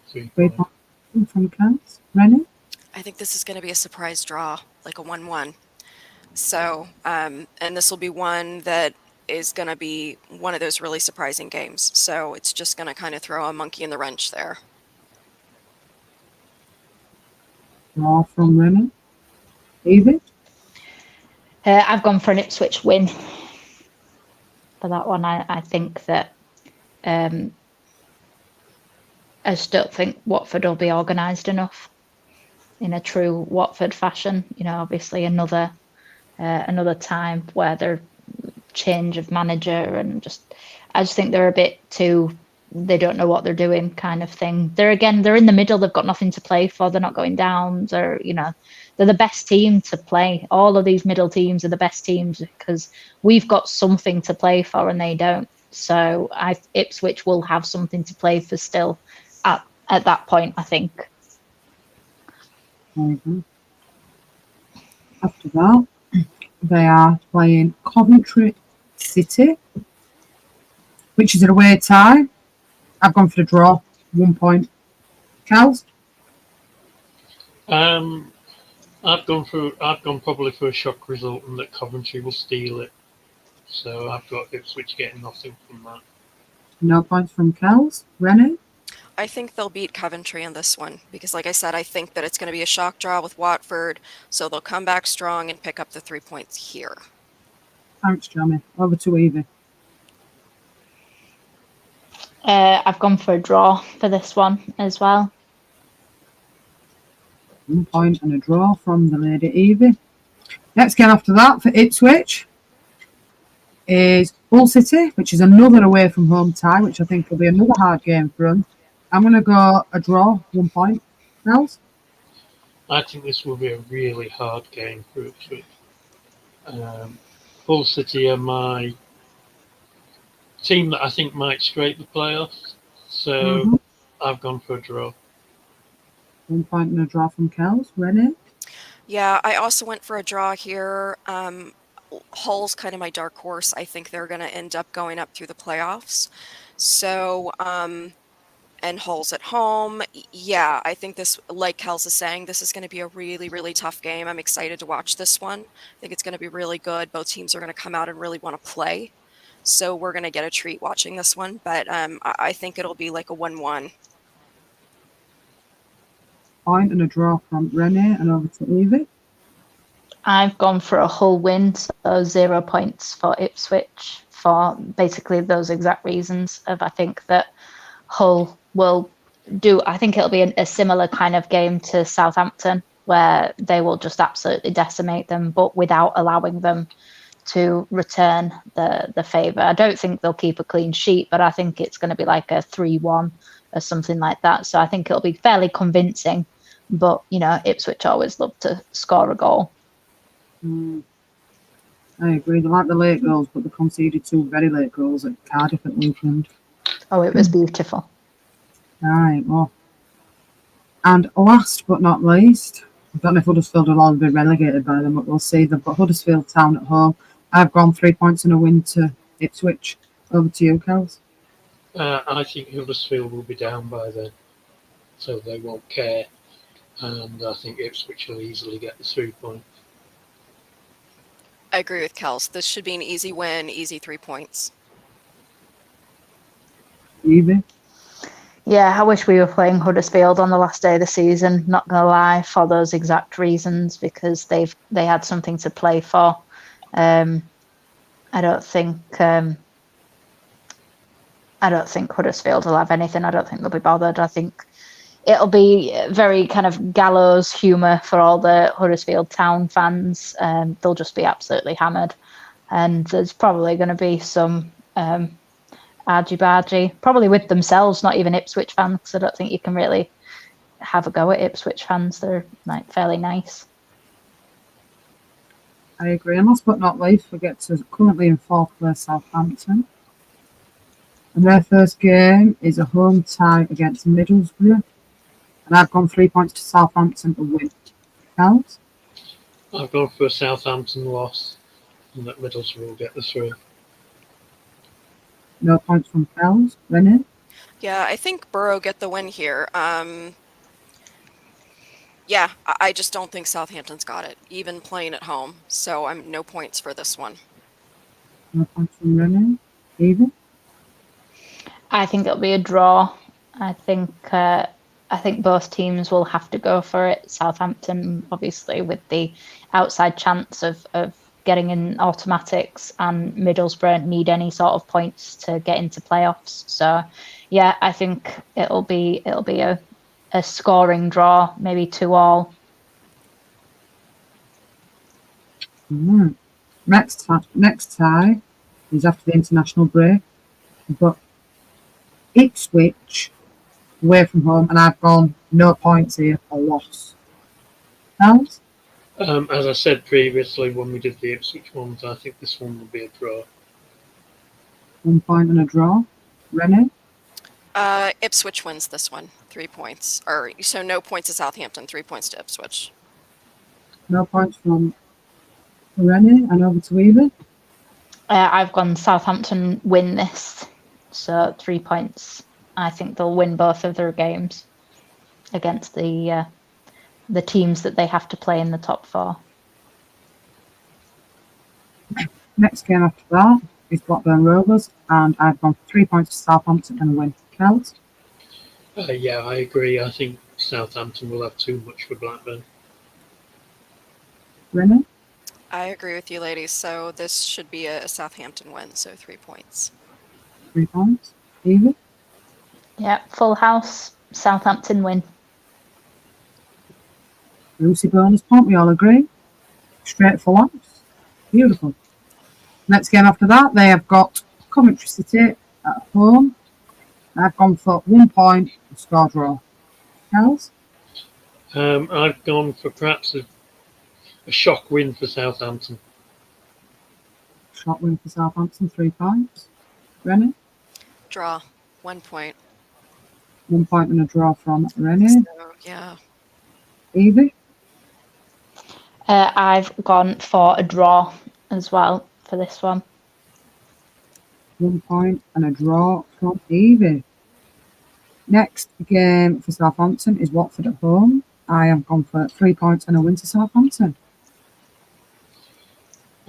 3 3 points. points from Cows. Rennie? I think this is going to be a surprise draw, like a 1-1. So, and this will be one that is going to be one of those really surprising games. So it's just going to kind of throw a monkey in the wrench there. Draw from Rennie. Evie? I've gone for an Ipswich win. for that one. I think that I just don't think Watford will be organised enough in a true Watford fashion. Obviously another time where they're change of manager and I just think they're a bit too, they don't know what they're doing kind of thing. They're in the middle, they've got nothing to play for, they're not going down, they're the best team to play. All of these middle teams are the best teams because we've got something to play for and they don't. So Ipswich will have something to play for still at that point, I think. After that, they are playing Coventry City, which is an away tie. I've gone for the draw, 1 point. Kels? I've gone probably for a shock result and that Coventry will steal it. So I've got Ipswich getting nothing from that. No points from Kels. Rennie? I think they'll beat Coventry in this one because, like I said, I think that it's going to be a shock draw with Watford, so they'll come back strong and pick up the 3 points here. Thanks, Jamie. Over to Evie. I've gone for a draw for this one as well. 1 point and a draw from the Lady Evie. Next game after that for Ipswich is Hull City, which is another away from home tie, which I think will be another hard game for them. I'm going to go a draw, 1 point. Nels? I think this will be a really hard game for Ipswich. Hull City are my team that I think might scrape the playoffs, so I've gone for a draw. 1 point and a draw from Kels. Rennie? Yeah, I also went for a draw here. Hull's kind of my dark horse. I think they're going to end up going up through the playoffs. So, and Hull's at home. Yeah, I think this, like Kels is saying, this is going to be a really, really tough game. I'm excited to watch this one. I think it's going to be really good. Both teams are going to come out and really want to play. So we're going to get a treat watching this one. But I think it'll be like a 1-1. Point and a draw from Rennie and over to Evie. I've gone for a Hull win, so 0 points for Ipswich for basically those exact reasons of I think that Hull will do, I think it'll be a similar kind of game to Southampton where they will just absolutely decimate them, but without allowing them to return the favour. I don't think they'll keep a clean sheet, but I think it's going to be like a 3-1 or something like that. So I think it'll be fairly convincing, but Ipswich always love to score a goal. I agree. They like the late goals, but they conceded 2 very late goals at Cardiff at the weekend. Oh, it was beautiful. Right, well. And last but not least, I don't know if Huddersfield will all be relegated by them, but we'll see. They've got Huddersfield Town at home. I've gone 3 points and a win to Ipswich. Over to you, Kels. I think Huddersfield will be down by then, so they won't care. And I think Ipswich will easily get the 3 points. I agree with Kels. This should be an easy win, easy 3 points. Evie? Yeah, I wish we were playing Huddersfield on the last day of the season, not going to lie, for those exact reasons, because they had something to play for. I don't think Huddersfield will have anything. I don't think they'll be bothered. I think it'll be very kind of gallows humour for all the Huddersfield Town fans. They'll just be absolutely hammered. And there's probably going to be some argy-bargy, probably with themselves, not even Ipswich fans, because I don't think you can really have a go at Ipswich fans. They're like fairly nice. I agree. And last but not least, we get to currently in 4th place Southampton. And their first game is a home tie against Middlesbrough. And I've gone 3 points to Southampton to win. Kels? I've gone for a Southampton loss and that Middlesbrough will get the 3. No points from Kels. Rennie? Yeah, I think Borough get the win here. Yeah, I just don't think Southampton's got it, even playing at home. So I'm no points for this one. No points from Rennie. Evie? I think it'll be a draw. I think both teams will have to go for it. Southampton, obviously, with the outside chance of getting in automatics, and Middlesbrough need any sort of points to get into playoffs. So, yeah, I think it'll be a scoring draw, maybe 2-2. Right. Next tie is after the international break, but Ipswich away from home, and I've gone no points here, a loss. Else? As I said previously when we did the Ipswich ones, I think this one will be a draw. 1 point and a draw. Rennie? Ipswich wins this one, 3 points. So no points to Southampton, 3 points to Ipswich. No points from Rennie, and over to Evie. I've gone Southampton win this, so 3 points. I think they'll win both of their games against the teams that they have to play in the top 4. Next game after that is Blackburn Rovers, and I've gone 3 points to Southampton and a win. Kels? Yeah, I agree. I think Southampton will have too much for Blackburn. Rennie? I agree with you, ladies. So this should be a Southampton win, so 3 points. 3 points. Evie? Yeah, full house, Southampton win. Lucy bonus point, we all agree. Straight full house. Beautiful. Next game after that, they have got Coventry City at home. I've gone for 1 point, score draw. Kels? I've gone for perhaps a shock win for Southampton. Shot win for Southampton, 3 points. Rennie? Draw, 1 point. 1 point and a draw from Rennie. So, yeah. Evie? I've gone for a draw as well for this one. 1 point and a draw from Evie. Next game for Southampton is Watford at home. I have gone for 3 points and a win to Southampton.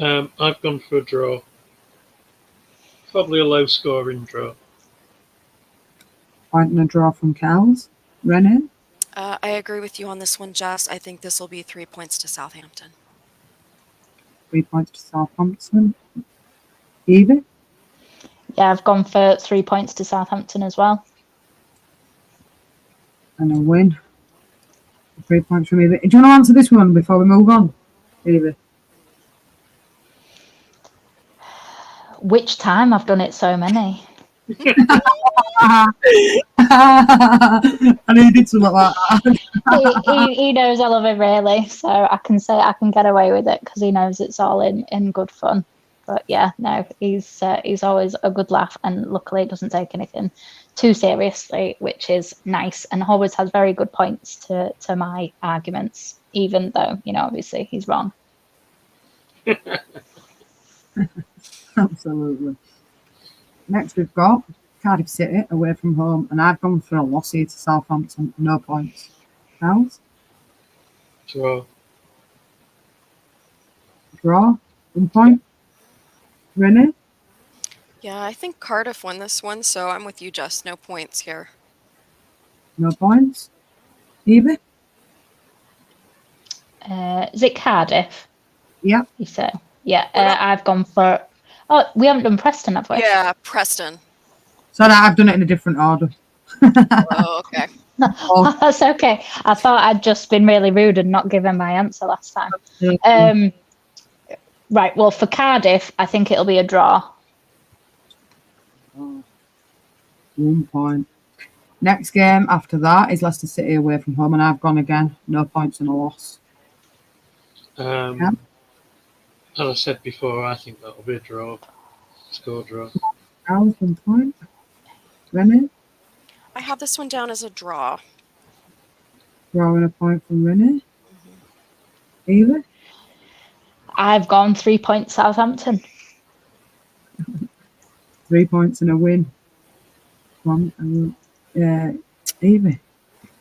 I've gone for a draw. Probably a low scoring draw. Point and a draw from Kels. Rennie? I agree with you on this one, Jess. I think this will be 3 points to Southampton. 3 points to Southampton. Evie? Yeah, I've gone for 3 points to Southampton as well. And a win. 3 points from Evie. Do you want to answer this one before we move on? Evie? Which time? I've done it so many. I needed to look like that. he knows I love it really, so I can say I can get away with it because he knows it's all in good fun. But yeah, no, he's always a good laugh, and luckily doesn't take anything too seriously, which is nice, and always has very good points to my arguments, even though, you know, obviously he's wrong. Absolutely. Next we've got Cardiff City away from home, and I've gone for a loss here to Southampton, no points. Kels? Draw. Draw, 1 point. Rennie? Yeah, I think Cardiff won this one, so I'm with you, Jess. No points here. No points. Evie? Is it Cardiff? Yep. You say? Yeah, I've gone for. Oh, we haven't done Preston, have we? Yeah, Preston. So I've done it in a different order. Oh, okay. Oh, That's okay. I thought I'd just been really rude and not given my answer last time. Right, well, for Cardiff, I think it'll be a draw. 1 point. Next game after that is Leicester City away from home, and I've gone again. No points and a loss. As I said before, I think that'll be a draw. Score draw. Kels, 1 point. Rennie? I have this one down as a draw. Drawing a point from Rennie. Evie? I've gone 3 points Southampton. 3 points and a win from Evie.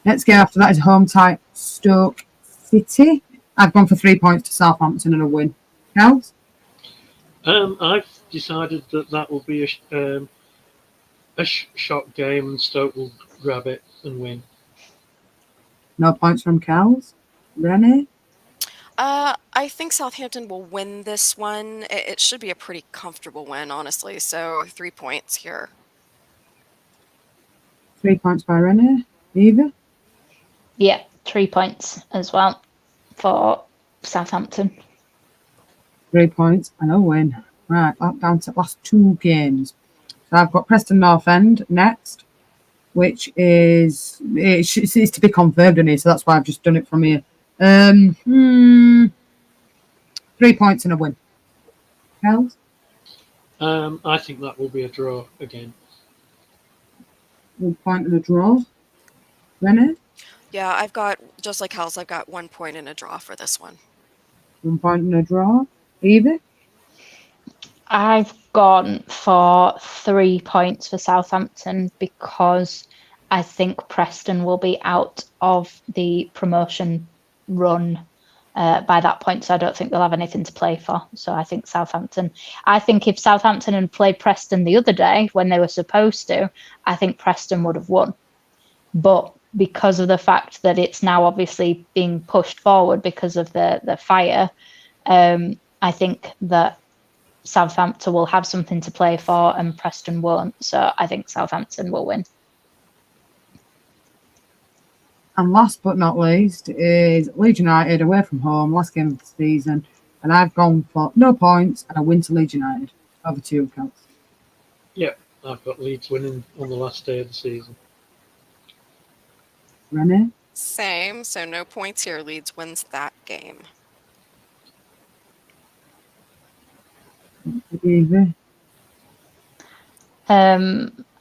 Next game after that is home tie Stoke City. I've gone for 3 points to Southampton and a win. Kels? I've decided that will be a shot game, and Stoke will grab it and win. No points from Kels. Rennie? I think Southampton will win this one. It should be a pretty comfortable win, honestly. So 3 points here. 3 points by Renee. Eva? Yeah, 3 points as well for Southampton. 3 points and a win. Right, down to the last 2 games. So I've got Preston North End next, which is it's to be confirmed in here, so that's why I've just done it from here. 3 points and a win. Hells? I think that will be a draw again. 1 point and a draw. Renee? Yeah, I've got, just like Hal's, I've got 1 point and a draw for this one. 1 point and a draw. Eva? I've gone for 3 points for Southampton because I think Preston will be out of the promotion run by that point. So I don't think they'll have anything to play for. So I think Southampton. I think if Southampton had played Preston the other day when they were supposed to, I think Preston would have won. But because of the fact that it's now obviously being pushed forward because of the fire, I think that Southampton will have something to play for and Preston won't. So I think Southampton will win. And last but not least is Leeds United away from home, last game of the season. And I've gone for no points and a win to Leeds United. Over to you, Kels. Yep, I've got Leeds winning on the last day of the season. Renee? Same, so no points here. Leeds wins that game. Eva?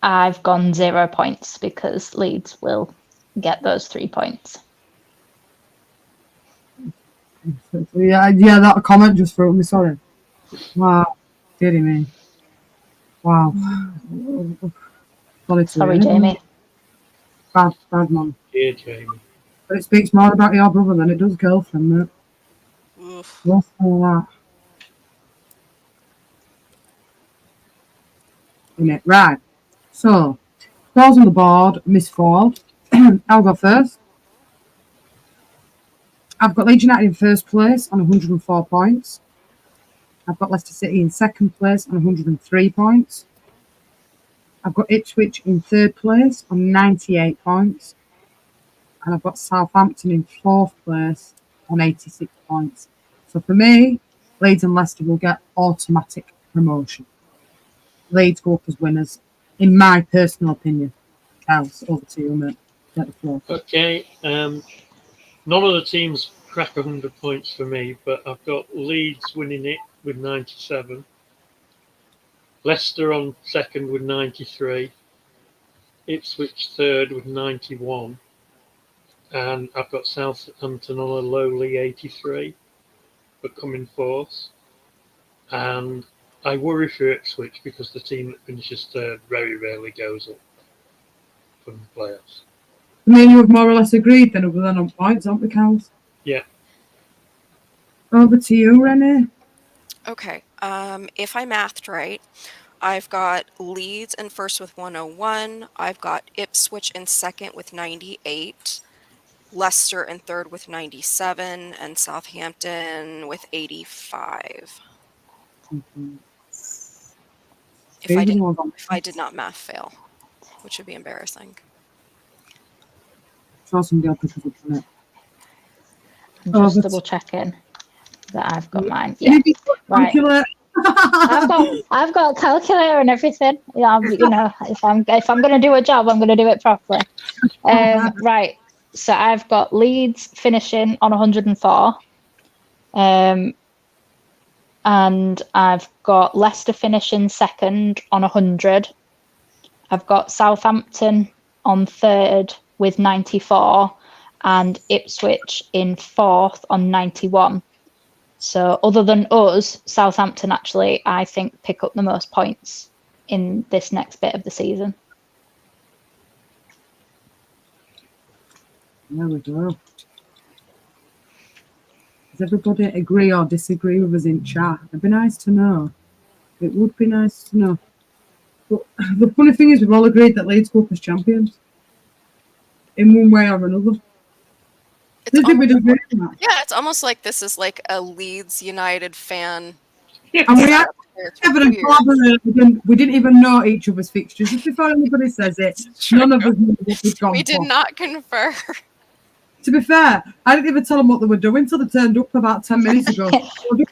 I've gone 0 points because Leeds will get those 3 points. Yeah, that comment just threw me, sorry. Wow, dearie me. Wow. Sorry, Jamie. Bad man. Yeah, Jamie. But it speaks more about your brother than it does girlfriend, mate. Oof. What's all that? In it. Right. So, scores on the board, Miss Ford. I'll go first. I've got Leeds United in first place on 104 points. I've got Leicester City in second place on 103 points. I've got Ipswich in third place on 98 points. And I've got Southampton in fourth place on 86 points. So for me, Leeds and Leicester will get automatic promotion. Leeds go up as winners, in my personal opinion. Else, over to you, mate. Get the floor. Okay, none of the teams crack 100 points for me, but I've got Leeds winning it with 97. Leicester on second with 93. Ipswich third with 91. And I've got Southampton on a lowly 83, but coming fourth. And I worry for Ipswich because the team that finishes third very rarely goes up from the playoffs. I mean, you have more or less agreed then, other than on points, aren't we, Cows? Yeah. Over to you, Renee. Okay, if I mathed right, I've got Leeds in first with 101. I've got Ipswich in second with 98. Leicester in third with 97. And Southampton with 85. If I did not math fail, which would be embarrassing. Saw somebody else pick us up on it. I'm just double checking that I've got mine. Can Yeah, you be right. calculate? I've got a calculator and everything. Yeah, you know, if I'm going to do a job, I'm going to do it properly. Right. So I've got Leeds finishing on 104. And I've got Leicester finishing second on 100. I've got Southampton on third with 94 and Ipswich in fourth on 91. So other than us, Southampton actually, I think, pick up the most points in this next bit of the season. There we go. Does everybody agree or disagree with us in chat? It'd be nice to know. It would be nice to know. But the funny thing is, we've all agreed that Leeds go up as champions in one way or another. They did with the match. Yeah, it's almost like this is like a Leeds United fan. And we setup here. It's weird. we didn't even know each other's fixtures. Just before anybody says it, none of us knew what we'd gone We did for. not confer. To be fair, I didn't even tell them what they were doing until they turned up about 10 minutes ago.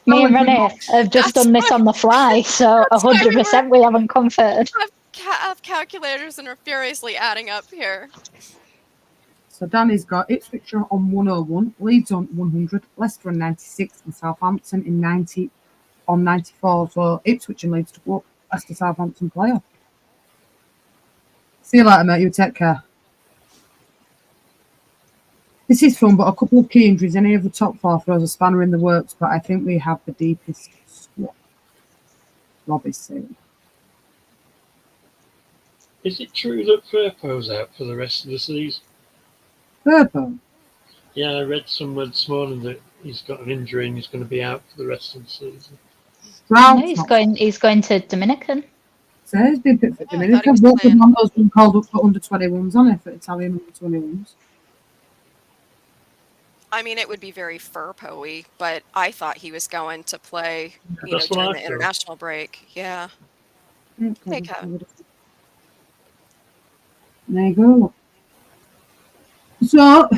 Me and Renee have just done this on the fly, so 100% we haven't conferred. Have calculators and are furiously adding up here. So Danny's got Ipswich on 101, Leeds on 100, Leicester on 96, and Southampton in 90 on 94. So Ipswich and Leeds to go up. Leicester Southampton playoff. See you later, mate. You take care. This is fun, but a couple of key injuries. Any of the top four throws a spanner in the works, but I think we have the deepest squad. Robbie's saying. Is it true that Firpo's out for the rest of the season? Purple. Yeah, I read somewhere this morning that he's got an injury and he's going to be out for the rest of the season. No, he's going to Dominican. So he's been picked for Oh, I Dominican. thought he was Both of playing. them has been called up for under 21s, on it, for Italian under 21s. I mean, it would be very Firpo-y, but I thought he was going to play, That's what during I the thought. international break. Yeah. Hey, Kevin. There you go. So,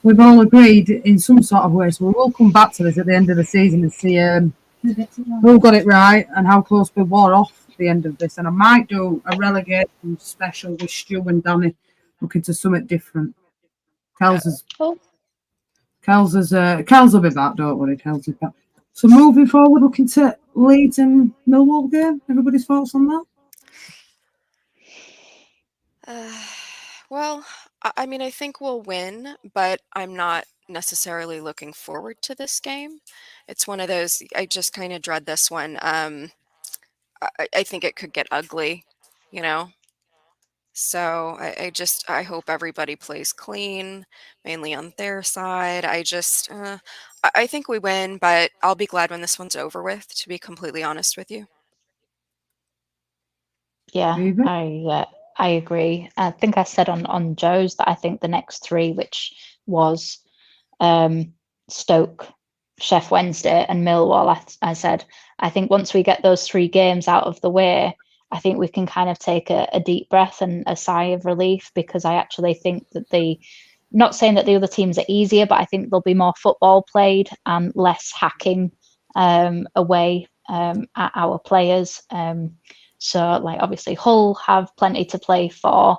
we've all agreed in some sort of way, so we will come back to this at the end of the season and see who got it right and how close we were off at the end of this. And I might do a relegation special with Stu and Danny, looking to something different. Kel's will be back, don't worry, Kel's will be back. So moving forward, looking to Leeds and Millwall game. Everybody's thoughts on that? Well, I mean, I think we'll win, but I'm not necessarily looking forward to this game. It's one of those, I just kind of dread this one. I think it could get ugly, you know? So I hope everybody plays clean, mainly on their side. I think we win, but I'll be glad when this one's over with, to be completely honest with you. Yeah, Eva? I agree. I think I said on Joe's that I think the next three, which was Stoke, Chef Wednesday, and Millwall, I said, I think once we get those three games out of the way, I think we can kind of take a deep breath and a sigh of relief, because I actually think that not saying that the other teams are easier, but I think there'll be more football played and less hacking away at our players. So, like, obviously Hull have plenty to play for.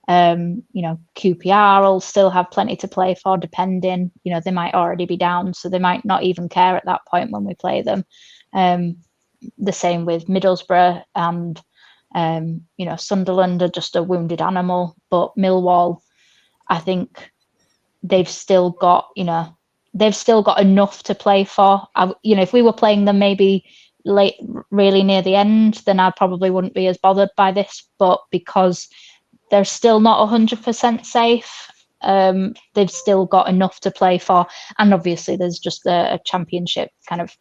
QPR will still have plenty to play for, depending. They might already be down, so they might not even care at that point when we play them. The same with Middlesbrough and Sunderland are just a wounded animal. But Millwall, I think they've still got enough to play for. If we were playing them maybe late, really near the end, then I probably wouldn't be as bothered by this. But because they're still not 100% safe, they've still got enough to play for. And obviously there's just a championship kind of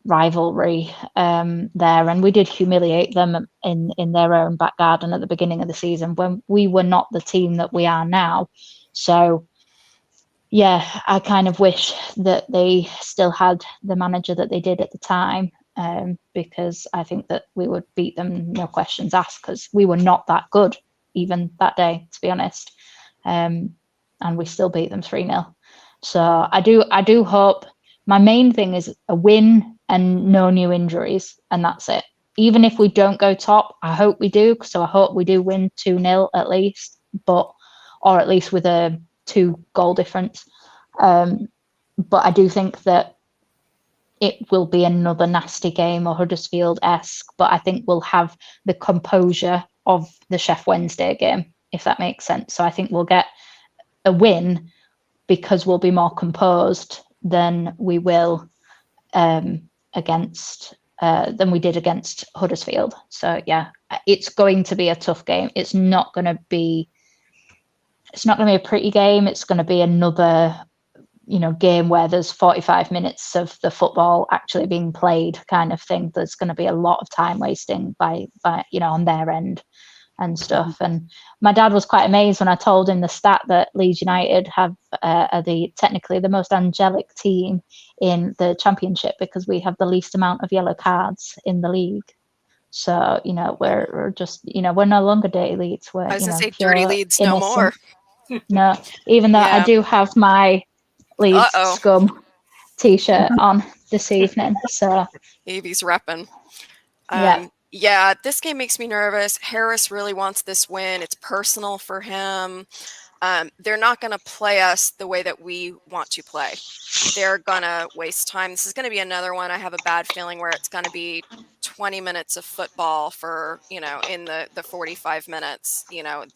rivalry there, and we did humiliate them in their own back garden at the beginning of the season when we were not the team that we are now. So yeah, I kind of wish that they still had the manager that they did at the time, because I think that we would beat them, no questions asked, because we were not that good even that day, to be honest, and we still beat them 3-0. So I do hope. My main thing is a win and no new injuries, and that's it. Even if we don't go top, I hope we do. So I hope we do win 2-0 at least, or at least with a 2-goal difference. But I do think that it will be another nasty game or Huddersfield-esque, but I think we'll have the composure of the Chef Wednesday game, if that makes sense. So I think we'll get a win because we'll be more composed than we will against than we did against Huddersfield. So yeah, it's going to be a tough game. It's not going to be a pretty game. It's going to be another game where there's 45 minutes of the football actually being played, kind of thing. There's going to be a lot of time wasting by on their end. and stuff. And my dad was quite amazed when I told him the stat that Leeds United have are technically the most angelic team in the Championship, because we have the least amount of yellow cards in the league. So, we're just, we're no longer dirty Leeds. We're, I was gonna say pure dirty Leeds no more. No, even though I do have my Leeds scum t-shirt on this evening. So Evie's repping. Yeah. Yeah, this game makes me nervous. Harris really wants this win. It's personal for him. They're not going to play us the way that we want to play. They're going to waste time. This is going to be another one. I have a bad feeling where it's going to be 20 minutes of football for, in the 45 minutes,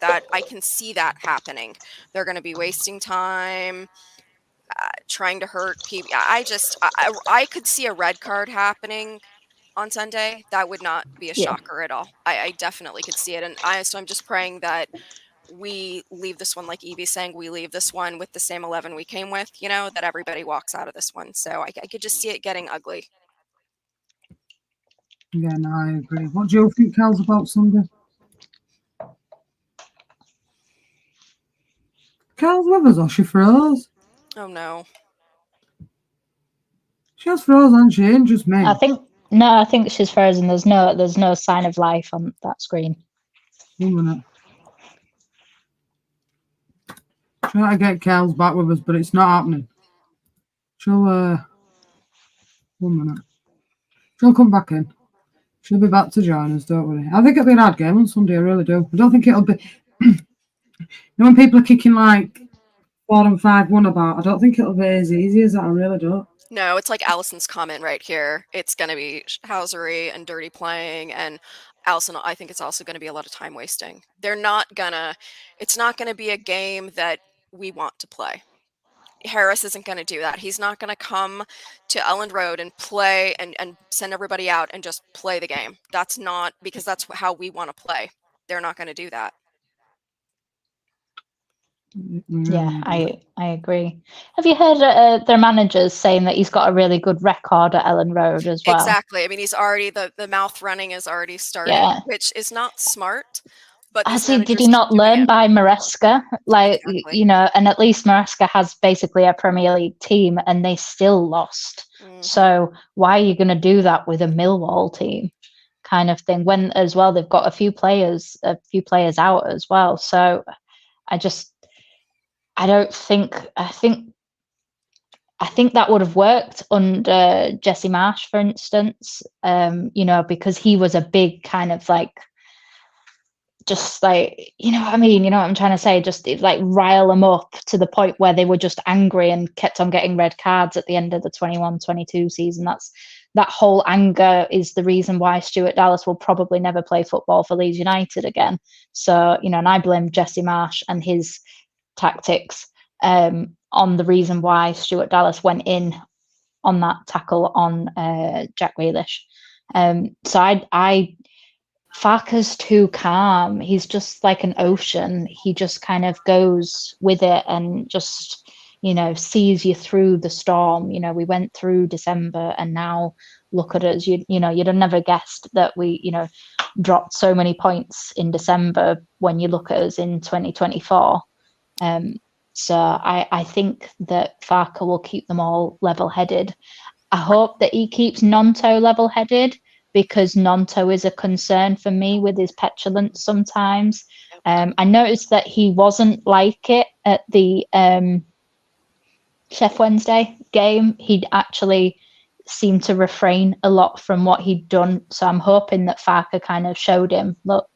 that I can see that happening. They're going to be wasting time, trying to hurt people. I could see a red card happening on Sunday. That would not be a shocker at all. I definitely could see it. And so I'm just praying that we leave this one, like Evie's saying, we leave this one with the same 11 we came with, that everybody walks out of this one. So I could just see it getting ugly. Yeah, no, I agree. What do you think, Kels, about Sunday? Kels Withers, or she froze? Oh, no. She has froze, hasn't she? And just me. I think she's frozen. There's no sign of life on that screen. 1 minute. Try to get Kels back with us, but it's not happening. She'll 1 minute. She'll come back in. She'll be back to join us, don't worry. I think it'll be an hard game on Sunday, I really do. I don't think it'll be when people are kicking like 4 and 5-1 about, I don't think it'll be as easy as that. I really don't. No, it's like Allison's comment right here. It's going to be housery and dirty playing. And Allison, I think it's also going to be a lot of time wasting. It's not going to be a game that we want to play. Harris isn't going to do that. He's not going to come to Elland Road and play and send everybody out and just play the game. That's not, because that's how we want to play. They're not going to do that. Yeah, I agree. Have you heard their managers saying that he's got a really good record at Elland Road as well? Exactly. I mean, he's already, the mouth running is already started, which is not smart. But did he not learn by Maresca? Exactly. And at least Maresca has basically a Premier League team and they still lost. Mm-hmm. So why are you going to do that with a Millwall team kind of thing, when as well they've got a few players out as well? So I think that would have worked under Jesse Marsh, for instance, because he was a big kind of like, just like, what I mean? You know what I'm trying to say? Just like rile them up to the point where they were just angry and kept on getting red cards at the end of the 21-22 season. That whole anger is the reason why Stuart Dallas will probably never play football for Leeds United again. So, and I blame Jesse Marsh and his tactics on the reason why Stuart Dallas went in on that tackle on Jack Grealish. So Farke's too calm. He's just like an ocean. He just kind of goes with it and just, sees you through the storm. We went through December and now look at us. You'd have never guessed that we, dropped so many points in December when you look at us in 2024. So I think that Farke will keep them all level-headed. I hope that he keeps Nonto level-headed, because Nonto is a concern for me with his petulance sometimes. I noticed that he wasn't like it at the Chef Wednesday game. He'd actually seemed to refrain a lot from what he'd done. So I'm hoping that Farke kind of showed him, look,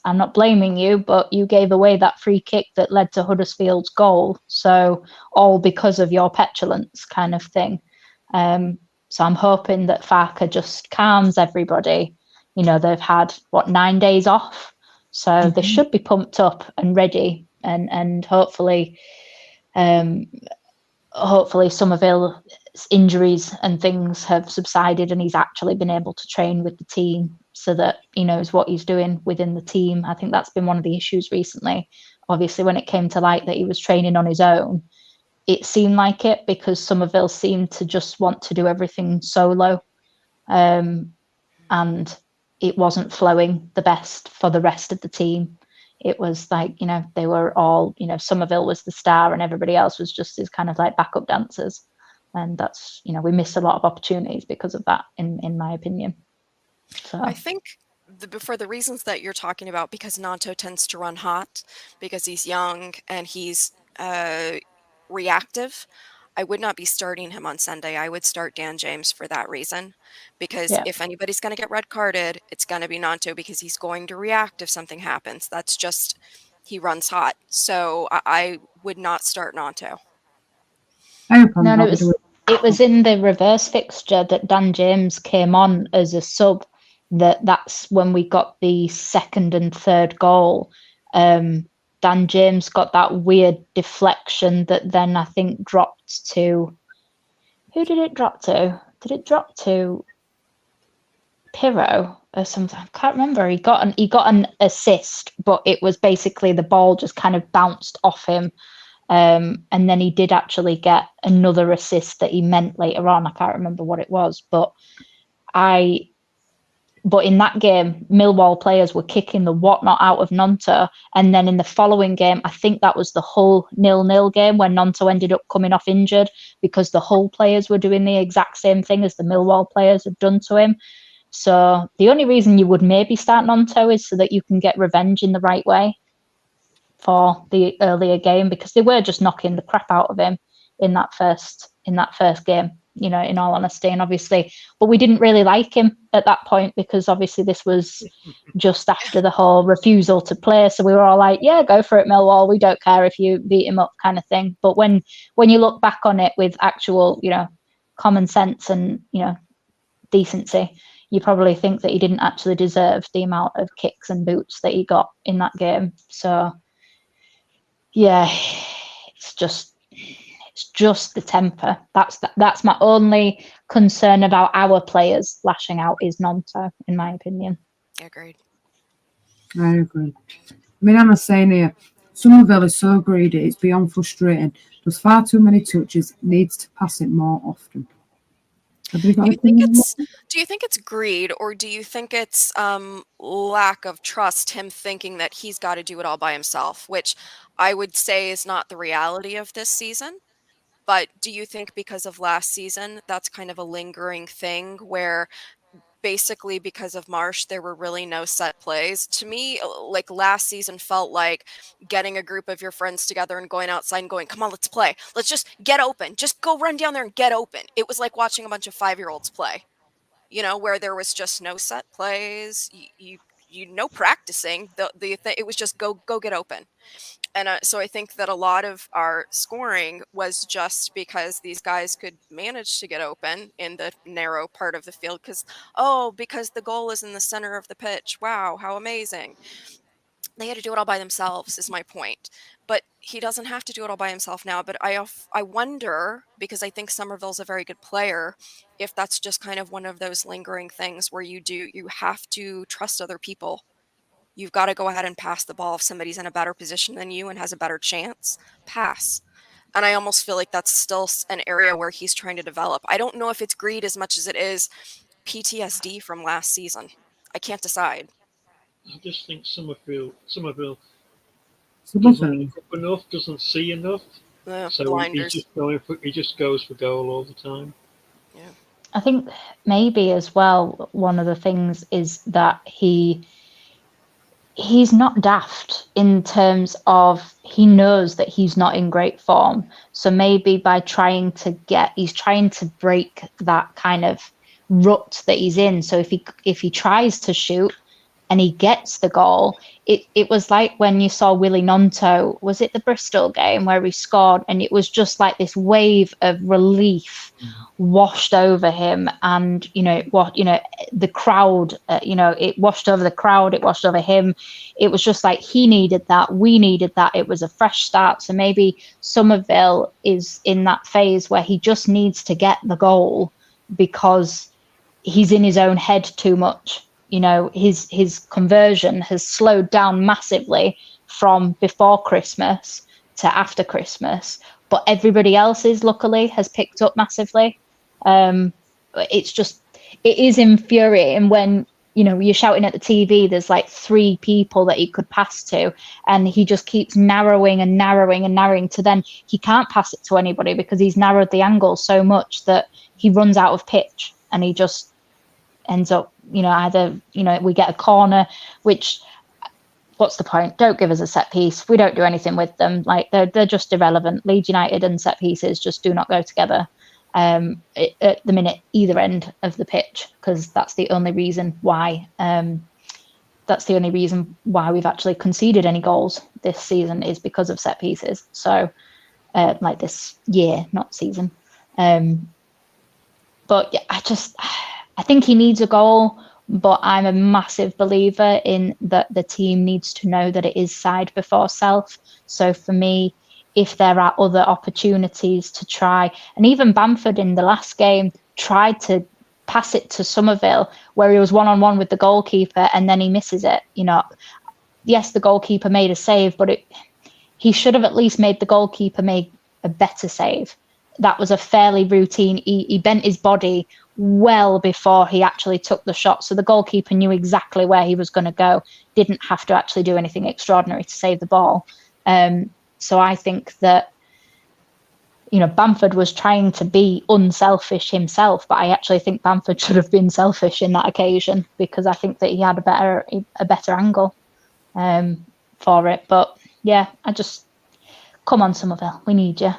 I'm not blaming you, but you gave away that free kick that led to Huddersfield's goal. So all because of your petulance kind of thing. So I'm hoping that Farke just calms everybody. They've had 9 days off, so they should be pumped up and ready, and hopefully Somerville's injuries and things have subsided, and he's actually been able to train with the team, so that he knows what he's doing within the team. I think that's been one of the issues recently. Obviously, when it came to light that he was training on his own, it seemed like it, because Somerville seemed to just want to do everything solo. And it wasn't flowing the best for the rest of the team. It was like, they were all, Somerville was the star and everybody else was just his kind of like backup dancers. And that's, we missed a lot of opportunities because of that, in my opinion. So I think for the reasons that you're talking about, because Nanto tends to run hot, because he's young and he's reactive, I would not be starting him on Sunday. I would start Dan James for that reason, because if anybody's going to get red carded, it's going to be Nanto, because he's going to react if something happens. That's just, he runs hot. So I would not start Nanto. No, it was in the reverse fixture that Dan James came on as a sub. That's when we got the second and third goal. Dan James got that weird deflection that then I think dropped to, who did it drop to? Did it drop to Pirro or something? I can't remember. He got an assist, but it was basically the ball just kind of bounced off him. And then he did actually get another assist that he meant later on. I can't remember what it was, but in that game, Millwall players were kicking the whatnot out of Nanto. And then in the following game, I think that was the Hull 0-0 game when Nanto ended up coming off injured because the Hull players were doing the exact same thing as the Millwall players had done to him. So the only reason you would maybe start Nanto is so that you can get revenge in the right way for the earlier game, because they were just knocking the crap out of him in that first game, in all honesty. And obviously, but we didn't really like him at that point, because obviously this was just after the whole refusal to play. So we were all like, yeah, go for it, Millwall. We don't care if you beat him up, kind of thing. But when you look back on it with actual, common sense and, decency, you probably think that he didn't actually deserve the amount of kicks and boots that he got in that game. So yeah, it's just the temper. That's my only concern about our players lashing out, is Nanto, in my opinion. Agreed. I agree. I mean, Anna's saying here, Somerville is so greedy, it's beyond frustrating. Does far too many touches, needs to pass it more often. Do you think it's greed, or do you think it's lack of trust, him thinking that he's got to do it all by himself, which I would say is not the reality of this season? But do you think because of last season, that's kind of a lingering thing where basically because of Marsh, there were really no set plays? To me, like last season felt like getting a group of your friends together and going outside and going, come on, let's play. Let's just get open. Just go run down there and get open. It was like watching a bunch of 5-year-olds play, where there was just no set plays, no practicing. It was just go get open. And so I think that a lot of our scoring was just because these guys could manage to get open in the narrow part of the field because the goal is in the center of the pitch. Wow, how amazing. They had to do it all by themselves, is my point. But he doesn't have to do it all by himself now. But I wonder, because I think Somerville's a very good player, if that's just kind of one of those lingering things where you have to trust other people. You've got to go ahead and pass the ball. If somebody's in a better position than you and has a better chance, pass. And I almost feel like that's still an area where he's trying to develop. I don't know if it's greed as much as it is PTSD from last season. I can't decide. I just think Somerville doesn't look up enough, doesn't see enough. So blinders. he just goes for goal all the time. Yeah. I think maybe as well, one of the things is that he's not daft in terms of he knows that he's not in great form. So maybe by he's trying to break that kind of rut that he's in. So if he tries to shoot and he gets the goal, it was like when you saw Willie Nanto, was it the Bristol game where he scored, and it was just like this wave of relief washed over him, and the crowd, it washed over the crowd, it washed over him. It was just like he needed that, we needed that. It was a fresh start. So maybe Somerville is in that phase where he just needs to get the goal because he's in his own head too much. His conversion has slowed down massively from before Christmas to after Christmas, but everybody else's luckily has picked up massively. It is infuriating when you're shouting at the TV, there's like 3 people that he could pass to, and he just keeps narrowing and narrowing and narrowing to then he can't pass it to anybody because he's narrowed the angle so much that he runs out of pitch and he just ends up, either, we get a corner, which, what's the point? Don't give us a set piece. We don't do anything with them. Like they're just irrelevant. Leeds United and set pieces just do not go together. At the minute, either end of the pitch, because that's the only reason why. That's the only reason why we've actually conceded any goals this season is because of set pieces. So, like this year, not season. But yeah, I think he needs a goal. But I'm a massive believer in that the team needs to know that it is side before self. So for me, if there are other opportunities to try, and even Bamford in the last game tried to pass it to Somerville where he was one-on-one with the goalkeeper and then he misses it. Yes, the goalkeeper made a save, but he should have at least made the goalkeeper make a better save. That was a fairly routine. He bent his body well before he actually took the shot. So the goalkeeper knew exactly where he was going to go, didn't have to actually do anything extraordinary to save the ball. So I think that, Bamford was trying to be unselfish himself, but I actually think Bamford should have been selfish in that occasion because I think that he had a better angle for it. But yeah, come on, Somerville, we need you.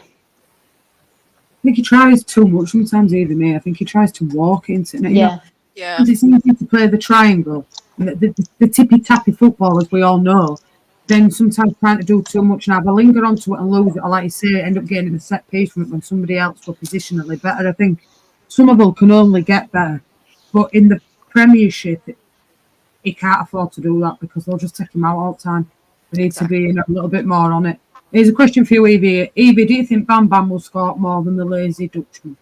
I think he tries too much sometimes, even me. I think he tries to walk into it. Yeah. Because it's easy to play the triangle, the tippy-tappy football, as we all know. Then sometimes trying to do too much and either linger onto it and lose it, or like you say, end up getting a set piece from it when somebody else will positionally better. I think Somerville can only get better, but in the Premiership, he can't afford to do that because they'll just take him out all the time. They need to be a little bit more on it. Here's a question for you, Evie. Evie, do you think Bam Bam will score more than the lazy Dutchman?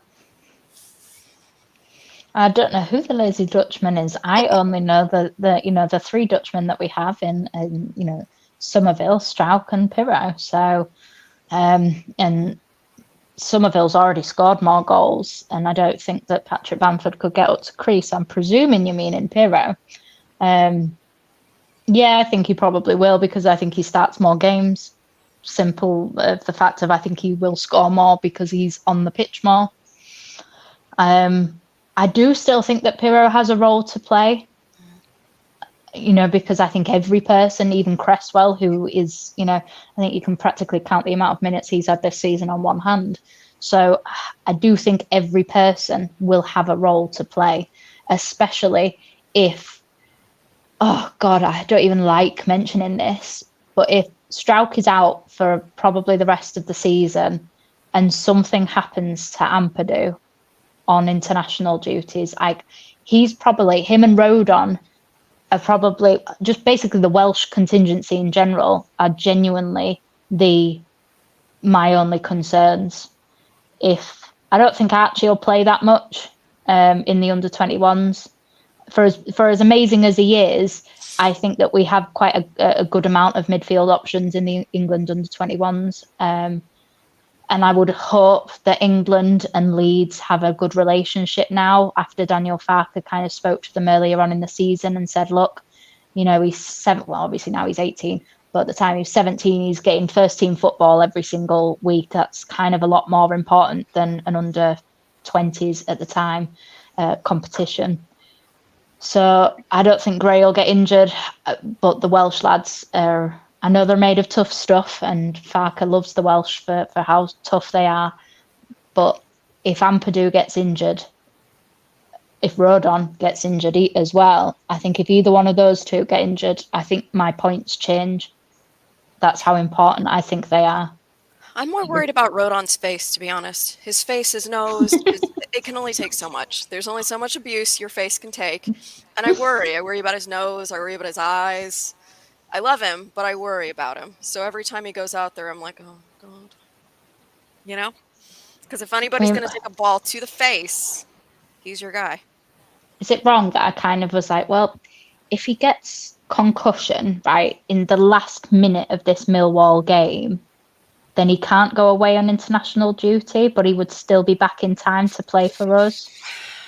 I don't know who the lazy Dutchman is. I only know the 3 Dutchmen that we have in Somerville, Strauch and Pirro. So, and Somerville's already scored more goals, and I don't think that Patrick Bamford could get up to crease. I'm presuming you mean in Pirro. Yeah, I think he probably will because I think he starts more games. Simple the fact of I think he will score more because he's on the pitch more. I do still think that Pirro has a role to play, because I think every person, even Cresswell, who is, I think you can practically count the amount of minutes he's had this season on one hand. So I do think every person will have a role to play, especially if, oh God, I don't even like mentioning this, but if Strauch is out for probably the rest of the season and something happens to Ampadu on international duties, him and Rodon are probably just basically the Welsh contingency in general are genuinely my only concerns. I don't think Archie will play that much in the under-21s. For as amazing as he is, I think that we have quite a good amount of midfield options in the England under-21s. And I would hope that England and Leeds have a good relationship now after Daniel Farke kind of spoke to them earlier on in the season and said, look, he's 7, well, obviously now he's 18, but at the time he was 17, he's getting first team football every single week. That's kind of a lot more important than an under-20s at the time competition. So I don't think Gray will get injured, but the Welsh lads I know they're made of tough stuff, and Farke loves the Welsh for how tough they are. But if Ampadu gets injured, if Rodon gets injured as well, I think if either one of those two get injured, I think my points change. That's how important I think they are. I'm more worried about Rodon's face, to be honest. His face, his nose, it can only take so much. There's only so much abuse your face can take. And I worry. I worry about his nose. I worry about his eyes. I love him, but I worry about him. So every time he goes out there, I'm like, oh, God. Because if anybody's going to take a ball to the face, he's your guy. Is it wrong that I kind of was like, well, if he gets concussion, right, in the last minute of this Millwall game, then he can't go away on international duty, but he would still be back in time to play for us?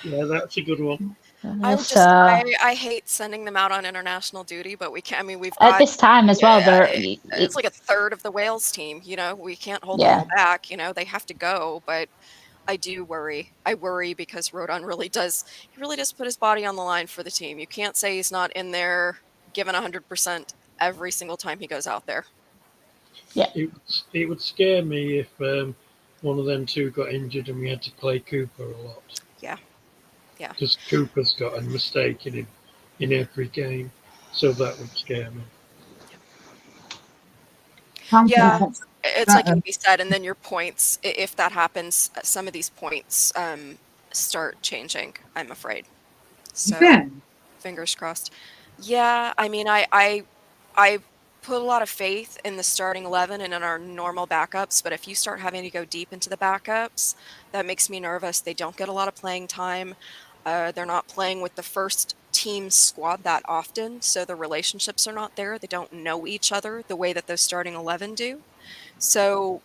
Yeah, that's a good one. I hate sending them out on international duty, but we can't. I mean, we've at got this time as well. it's like a third of the Wales team. We can't hold them all back. They have to go. But I do worry. I worry because Rodon he really does put his body on the line for the team. You can't say he's not in there giving 100% every single time he goes out there. Yeah. It would scare me if one of them two got injured and we had to play Cooper a lot. Yeah. Yeah. Because Cooper's got a mistake in every game, so that would scare me. Yeah, it's like Amy said, and then your points, if that happens, some of these points start changing, I'm afraid. So fingers crossed. Yeah, I mean, I put a lot of faith in the starting 11 and in our normal backups, but if you start having to go deep into the backups, that makes me nervous. They don't get a lot of playing time. They're not playing with the first team squad that often, so the relationships are not there. They don't know each other the way that those starting 11 do. So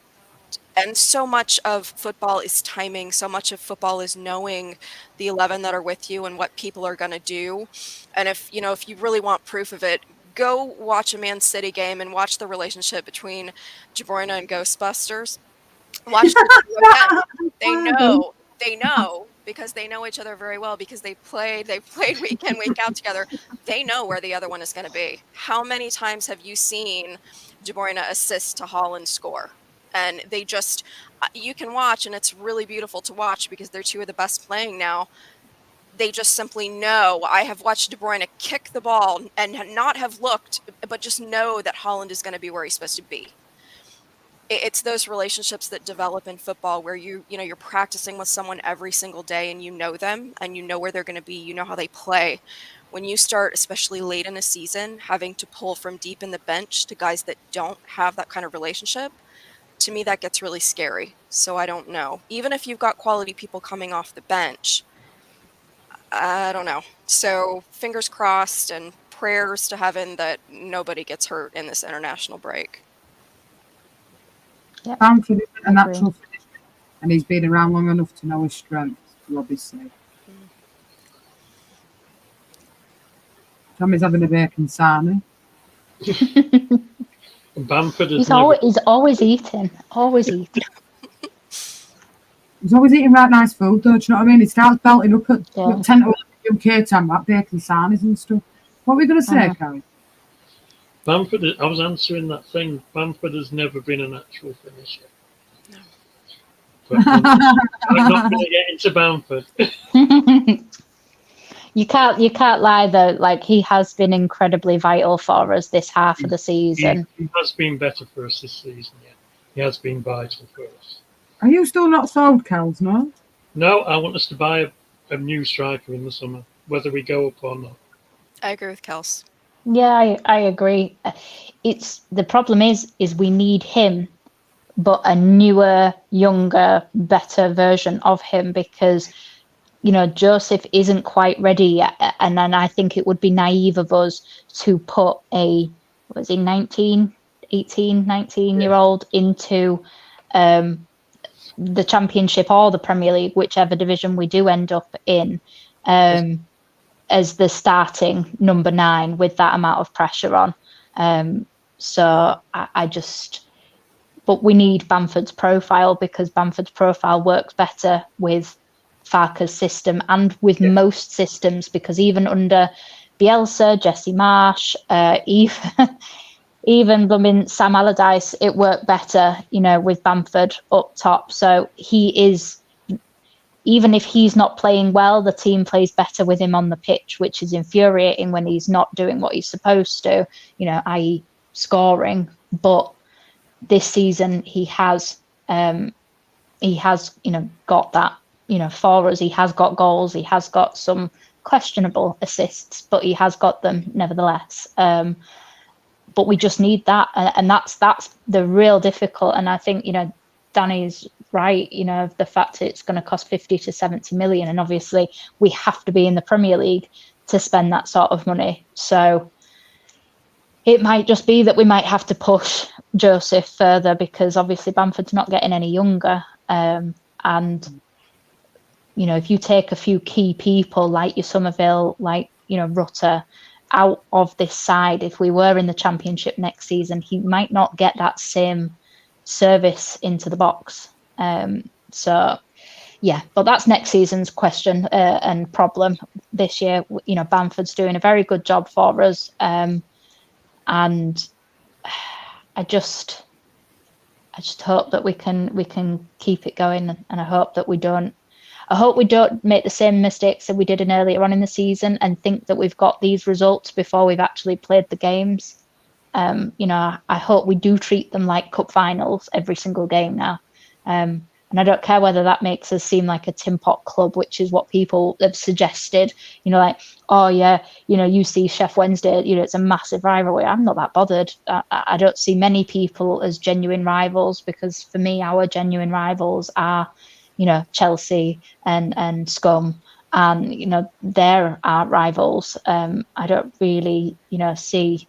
much of football is timing. So much of football is knowing the 11 that are with you and what people are going to do. And if you really want proof of it, go watch a Man City game and watch the relationship between De Bruyne and Ghostbusters. Watch the two of them. They know because they know each other very well because they played week in, week out together. They know where the other one is going to be. How many times have you seen De Bruyne assist to Haaland score? And they just, you can watch, and it's really beautiful to watch because they're two of the best playing now. They just simply know. I have watched De Bruyne kick the ball and not have looked, but just know that Haaland is going to be where he's supposed to be. It's those relationships that develop in football where you're practicing with someone every single day and you know them and you know where they're going to be, you know how they play. When you start, especially late in a season, having to pull from deep in the bench to guys that don't have that kind of relationship, to me that gets really scary. So I don't know. Even if you've got quality people coming off the bench, I don't know. So fingers crossed and prayers to heaven that nobody gets hurt in this international break. Yeah. Bamford is a natural finisher, and he's been around long enough to know his strengths, obviously. Tommy's having a bacon sarnie. Bamford is he's always eating. Always eating. He's always eating right nice food, though, do you know what I mean? He starts belting up at 10 to 11 UK time, that bacon sarnies and stuff. What were we going to say, Carrie? Bamford, I was answering that thing. Bamford has never been a natural finisher. No. But I'm not going to get into Bamford. You can't lie though. Like, he has been incredibly vital for us this half of the season. He has been better for us this season. Yeah, he has been vital for us. Are you still not sold, Kels? No. No, I want us to buy a new striker in the summer, whether we go up or not. I agree with Kels. Yeah, I agree. It's the problem is we need him, but a newer, younger, better version of him because, Joseph isn't quite ready yet. And then I think it would be naive of us to put a 19-year-old into the Championship or the Premier League, whichever division we do end up in, as the starting number 9 with that amount of pressure on. But we need Bamford's profile because Bamford's profile works better with Farke's system and with most systems, because even under Bielsa, Jesse Marsh, even Sam Allardyce, it worked better, with Bamford up top. So he is, even if he's not playing well, the team plays better with him on the pitch, which is infuriating when he's not doing what he's supposed to, i.e. scoring. But this season he has got that, for us. He has got goals, he has got some questionable assists, but he has got them nevertheless. But we just need that, and that's the real difficult. And I think Danny's right, the fact it's going to cost 50 to 70 million, and obviously we have to be in the Premier League to spend that sort of money. So it might just be that we might have to push Joseph further, because obviously Bamford's not getting any younger, and if you take a few key people like your Somerville, like, Rutter out of this side, if we were in the Championship next season, he might not get that same service into the box. So, yeah, but that's next season's question and problem. This year, Bamford's doing a very good job for us. And I just hope that we can keep it going, and I hope we don't make the same mistakes that we did earlier on in the season and think that we've got these results before we've actually played the games. I hope we do treat them like cup finals every single game now. And I don't care whether that makes us seem like a tin pot club, which is what people have suggested. Like, oh yeah, you see Chef Wednesday, it's a massive rivalry. I'm not that bothered. I don't see many people as genuine rivals, because for me, our genuine rivals are, Chelsea and Scum, and they're our rivals. I don't really, see.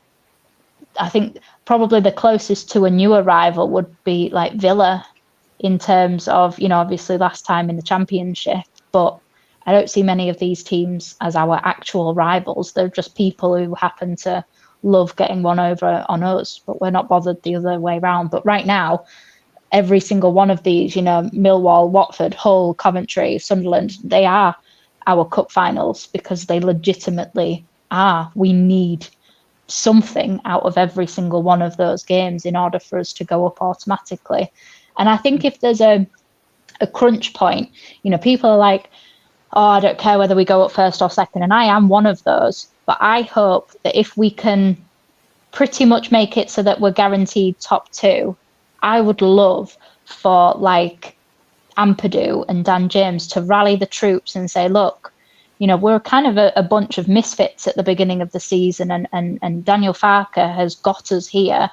I think probably the closest to a newer rival would be like Villa, in terms of, obviously last time in the Championship, but I don't see many of these teams as our actual rivals. They're just people who happen to love getting one over on us, but we're not bothered the other way around. But right now, every single one of these, Millwall, Watford, Hull, Coventry, Sunderland, they are our cup finals, because they legitimately are. We need something out of every single one of those games in order for us to go up automatically. And I think if there's a crunch point, people are like, oh, I don't care whether we go up first or second. And I am one of those. But I hope that if we can pretty much make it so that we're guaranteed top two, I would love for like Ampadu and Dan James to rally the troops and say, look, we're kind of a bunch of misfits at the beginning of the season, and Daniel Farker has got us here.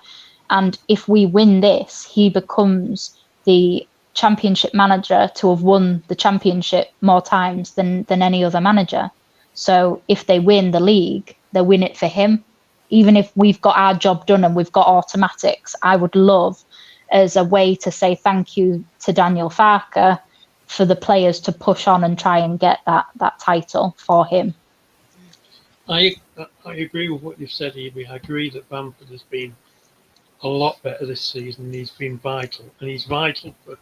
And if we win this, he becomes the Championship manager to have won the Championship more times than any other manager. So if they win the league, they win it for him. Even if we've got our job done and we've got automatics, I would love, as a way to say thank you to Daniel Farker, for the players to push on and try and get that title for him. I agree with what you've said, Evie. I agree that Bamford has been a lot better this season. He's been vital, and he's vital for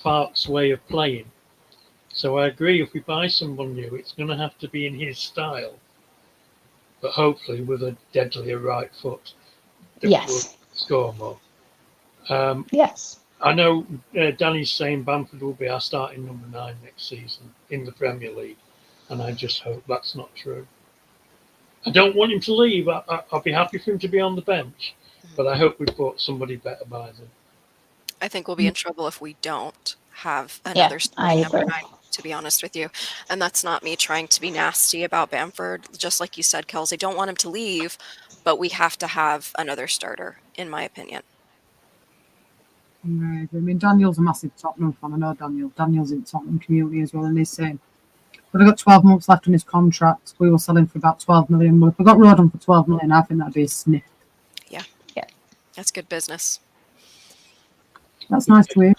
Fark's way of playing. So I agree, if we buy someone new, it's going to have to be in his style, but hopefully with a deadlier right foot that will score more. Yes. I know Danny's saying Bamford will be our starting number 9 next season in the Premier League, and I just hope that's not true. I don't want him to leave. I'll be happy for him to be on the bench, but I hope we've bought somebody better by then. I think we'll be in trouble if we don't have another starting number 9, to be honest with you. And that's not me trying to be nasty about Bamford. Just like you said, Kels, I don't want him to leave, but we have to have another starter, in my opinion. Right. I mean, Daniel's a massive Tottenham fan. I know Daniel. Daniel's in the Tottenham community as well, and he's saying, but I've got 12 months left on his contract. We will sell him for about 12 million. But if I got Rodon for 12 million, I think that'd be a sniff. Yeah. That's good business. That's nice to hear.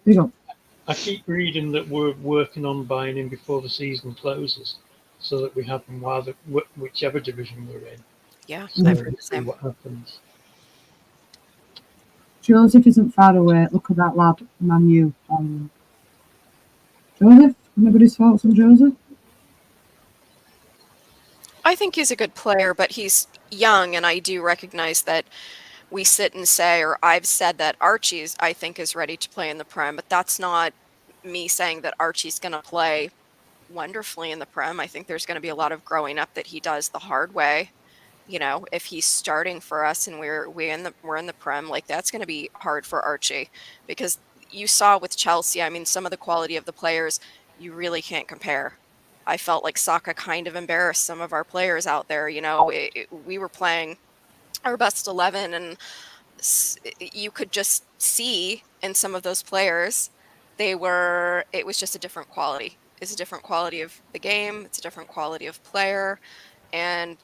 Big up. I keep reading that we're working on buying him before the season closes, so that we have him whichever division we're in. Yeah, so I've heard the same. What happens? Joseph isn't far away. Look at that lad, Manu. Joseph? Anybody's thoughts on Joseph? I think he's a good player, but he's young, and I do recognize that we sit and say, or I've said that Archie's, I think, is ready to play in the Prem, but that's not me saying that Archie's going to play wonderfully in the Prem. I think there's going to be a lot of growing up that he does the hard way. If he's starting for us and we're in the Prem, like, that's going to be hard for Archie, because you saw with Chelsea, I mean, some of the quality of the players, you really can't compare. I felt like Saka kind of embarrassed some of our players out there. We were playing our best 11, and you could just see in some of those players, it was just a different quality. It's a different quality of the game. It's a different quality of player. And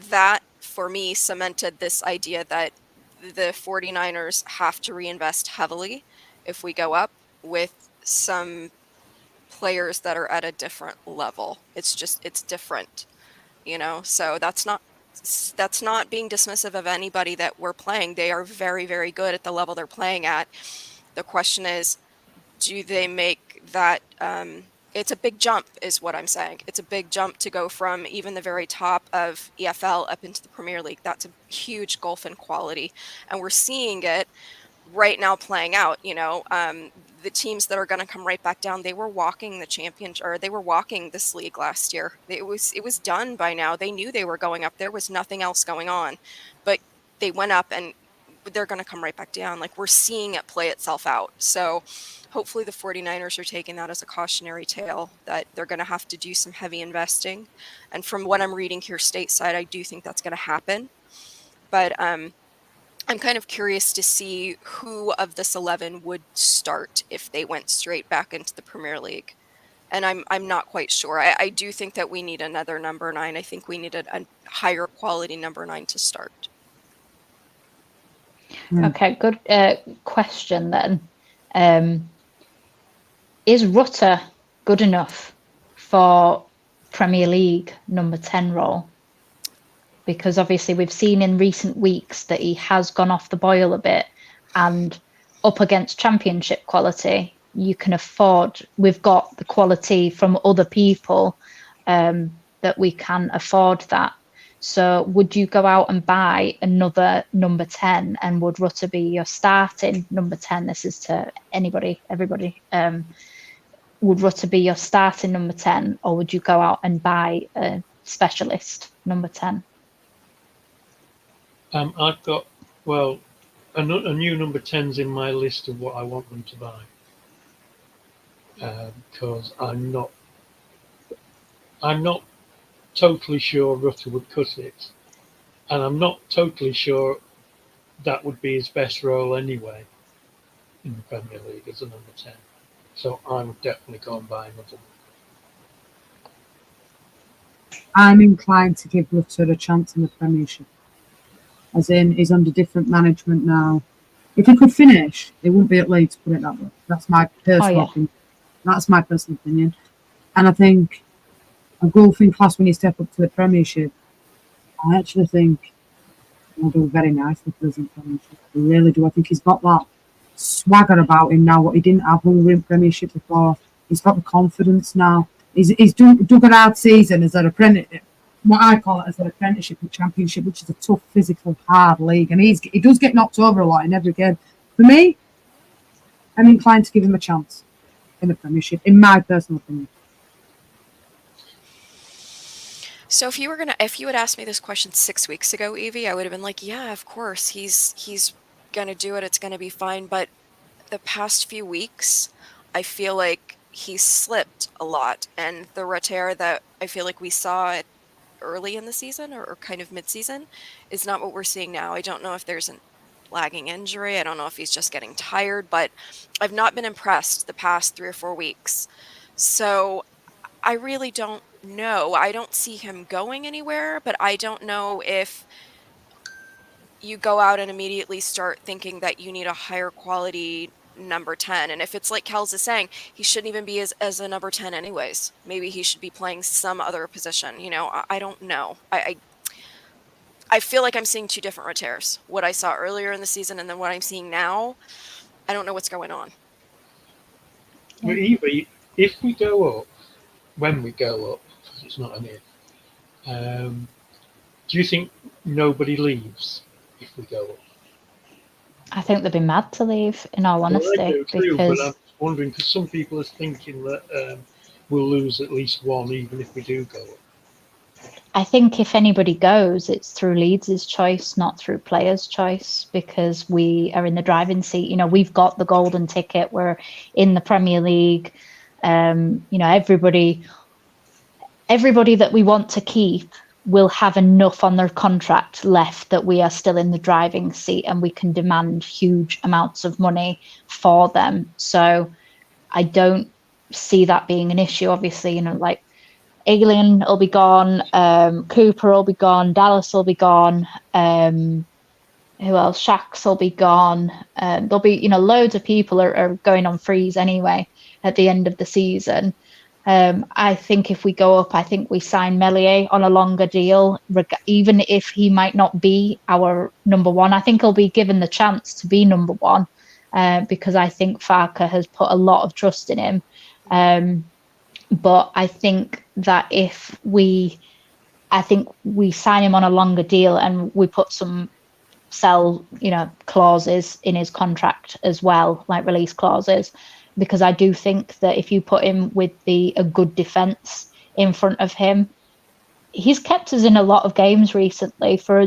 that, for me, cemented this idea that the 49ers have to reinvest heavily if we go up, with some players that are at a different level. It's different, so that's not being dismissive of anybody that we're playing. They are very, very good at the level they're playing at. The question is, do they make that it's a big jump is what I'm saying. It's a big jump to go from even the very top of EFL up into the Premier League. That's a huge gulf in quality, and we're seeing it right now playing out. The teams that are going to come right back down, they were walking the championship, or they were walking this league last year. It was done by now. They knew they were going up. There was nothing else going on, but they went up, and they're going to come right back down. Like, we're seeing it play itself out. So hopefully the 49ers are taking that as a cautionary tale, that they're going to have to do some heavy investing. And from what I'm reading here stateside, I do think that's going to happen. But I'm kind of curious to see who of this 11 would start if they went straight back into the Premier League. And I'm not quite sure. I do think that we need another number 9. I think we need a higher quality number 9 to start. Okay, good question then. Is Rutter good enough for Premier League number 10 role? Because obviously we've seen in recent weeks that he has gone off the boil a bit, and up against championship quality, you can afford, we've got the quality from other people that we can afford that. So would you go out and buy another number 10, and would Rutter be your starting number 10? This is to everybody. Would Rutter be your starting number 10, or would you go out and buy a specialist number 10? I've got, a new number 10's in my list of what I want them to buy. Because I'm not totally sure Rutter would cut it, and I'm not totally sure that would be his best role anyway in the Premier League as a number 10. So I would definitely go and buy another one. I'm inclined to give Rutter a chance in the Premiership. As in, he's under different management now. If he could finish, it wouldn't be at Leeds, put it that way. That's my personal opinion. That's my personal opinion. And I think a golfing class, when you step up to the Premiership, I actually think he'll do very nicely for us in Premiership. I really do. I think he's got that swagger about him now, what he didn't have when we were in Premiership before. He's got the confidence now. He's dug a hard season as an apprentice, what I call it as an apprenticeship and championship, which is a tough, physical, hard league. And he does get knocked over a lot in every game. For me, I'm inclined to give him a chance in the Premiership, in my personal opinion. So if you had asked me this question 6 weeks ago, Evie, I would have been like, yeah, of course, he's gonna do it. It's gonna be fine. But the past few weeks, I feel like he's slipped a lot, and the Rutter that I feel like we saw early in the season or kind of mid-season is not what we're seeing now. I don't know if there's a lagging injury. I don't know if he's just getting tired, but I've not been impressed the past 3 or 4 weeks. So I really don't know. I don't see him going anywhere, but I don't know if you go out and immediately start thinking that you need a higher quality number 10. And if it's like Kels is saying, he shouldn't even be as a number 10 anyways. Maybe he should be playing some other position. I don't know. I feel like I'm seeing 2 different Rutters. What I saw earlier in the season and then what I'm seeing now, I don't know what's going on. But Evie, if we go up, when we go up, because it's not an if, do you think nobody leaves if we go up? I think they'd be mad to leave, in all honesty. I do too, because but I'm wondering, because some people are thinking that we'll lose at least one even if we do go up. I think if anybody goes, it's through Leeds' choice, not through players' choice, because we are in the driving seat. We've got the golden ticket. We're in the Premier League. Everybody that we want to keep will have enough on their contract left that we are still in the driving seat, and we can demand huge amounts of money for them. So I don't see that being an issue. Obviously, like Alien will be gone, Cooper will be gone, Dallas will be gone, who else? Shax will be gone. There'll be, loads of people are going on freeze anyway at the end of the season. I think if we go up, I think we sign Melier on a longer deal, even if he might not be our number one. I think he'll be given the chance to be number one because I think Farke has put a lot of trust in him. But I think that I think we sign him on a longer deal and we put some sell, clauses in his contract as well, like release clauses, because I do think that if you put him with a good defense in front of him, he's kept us in a lot of games recently. For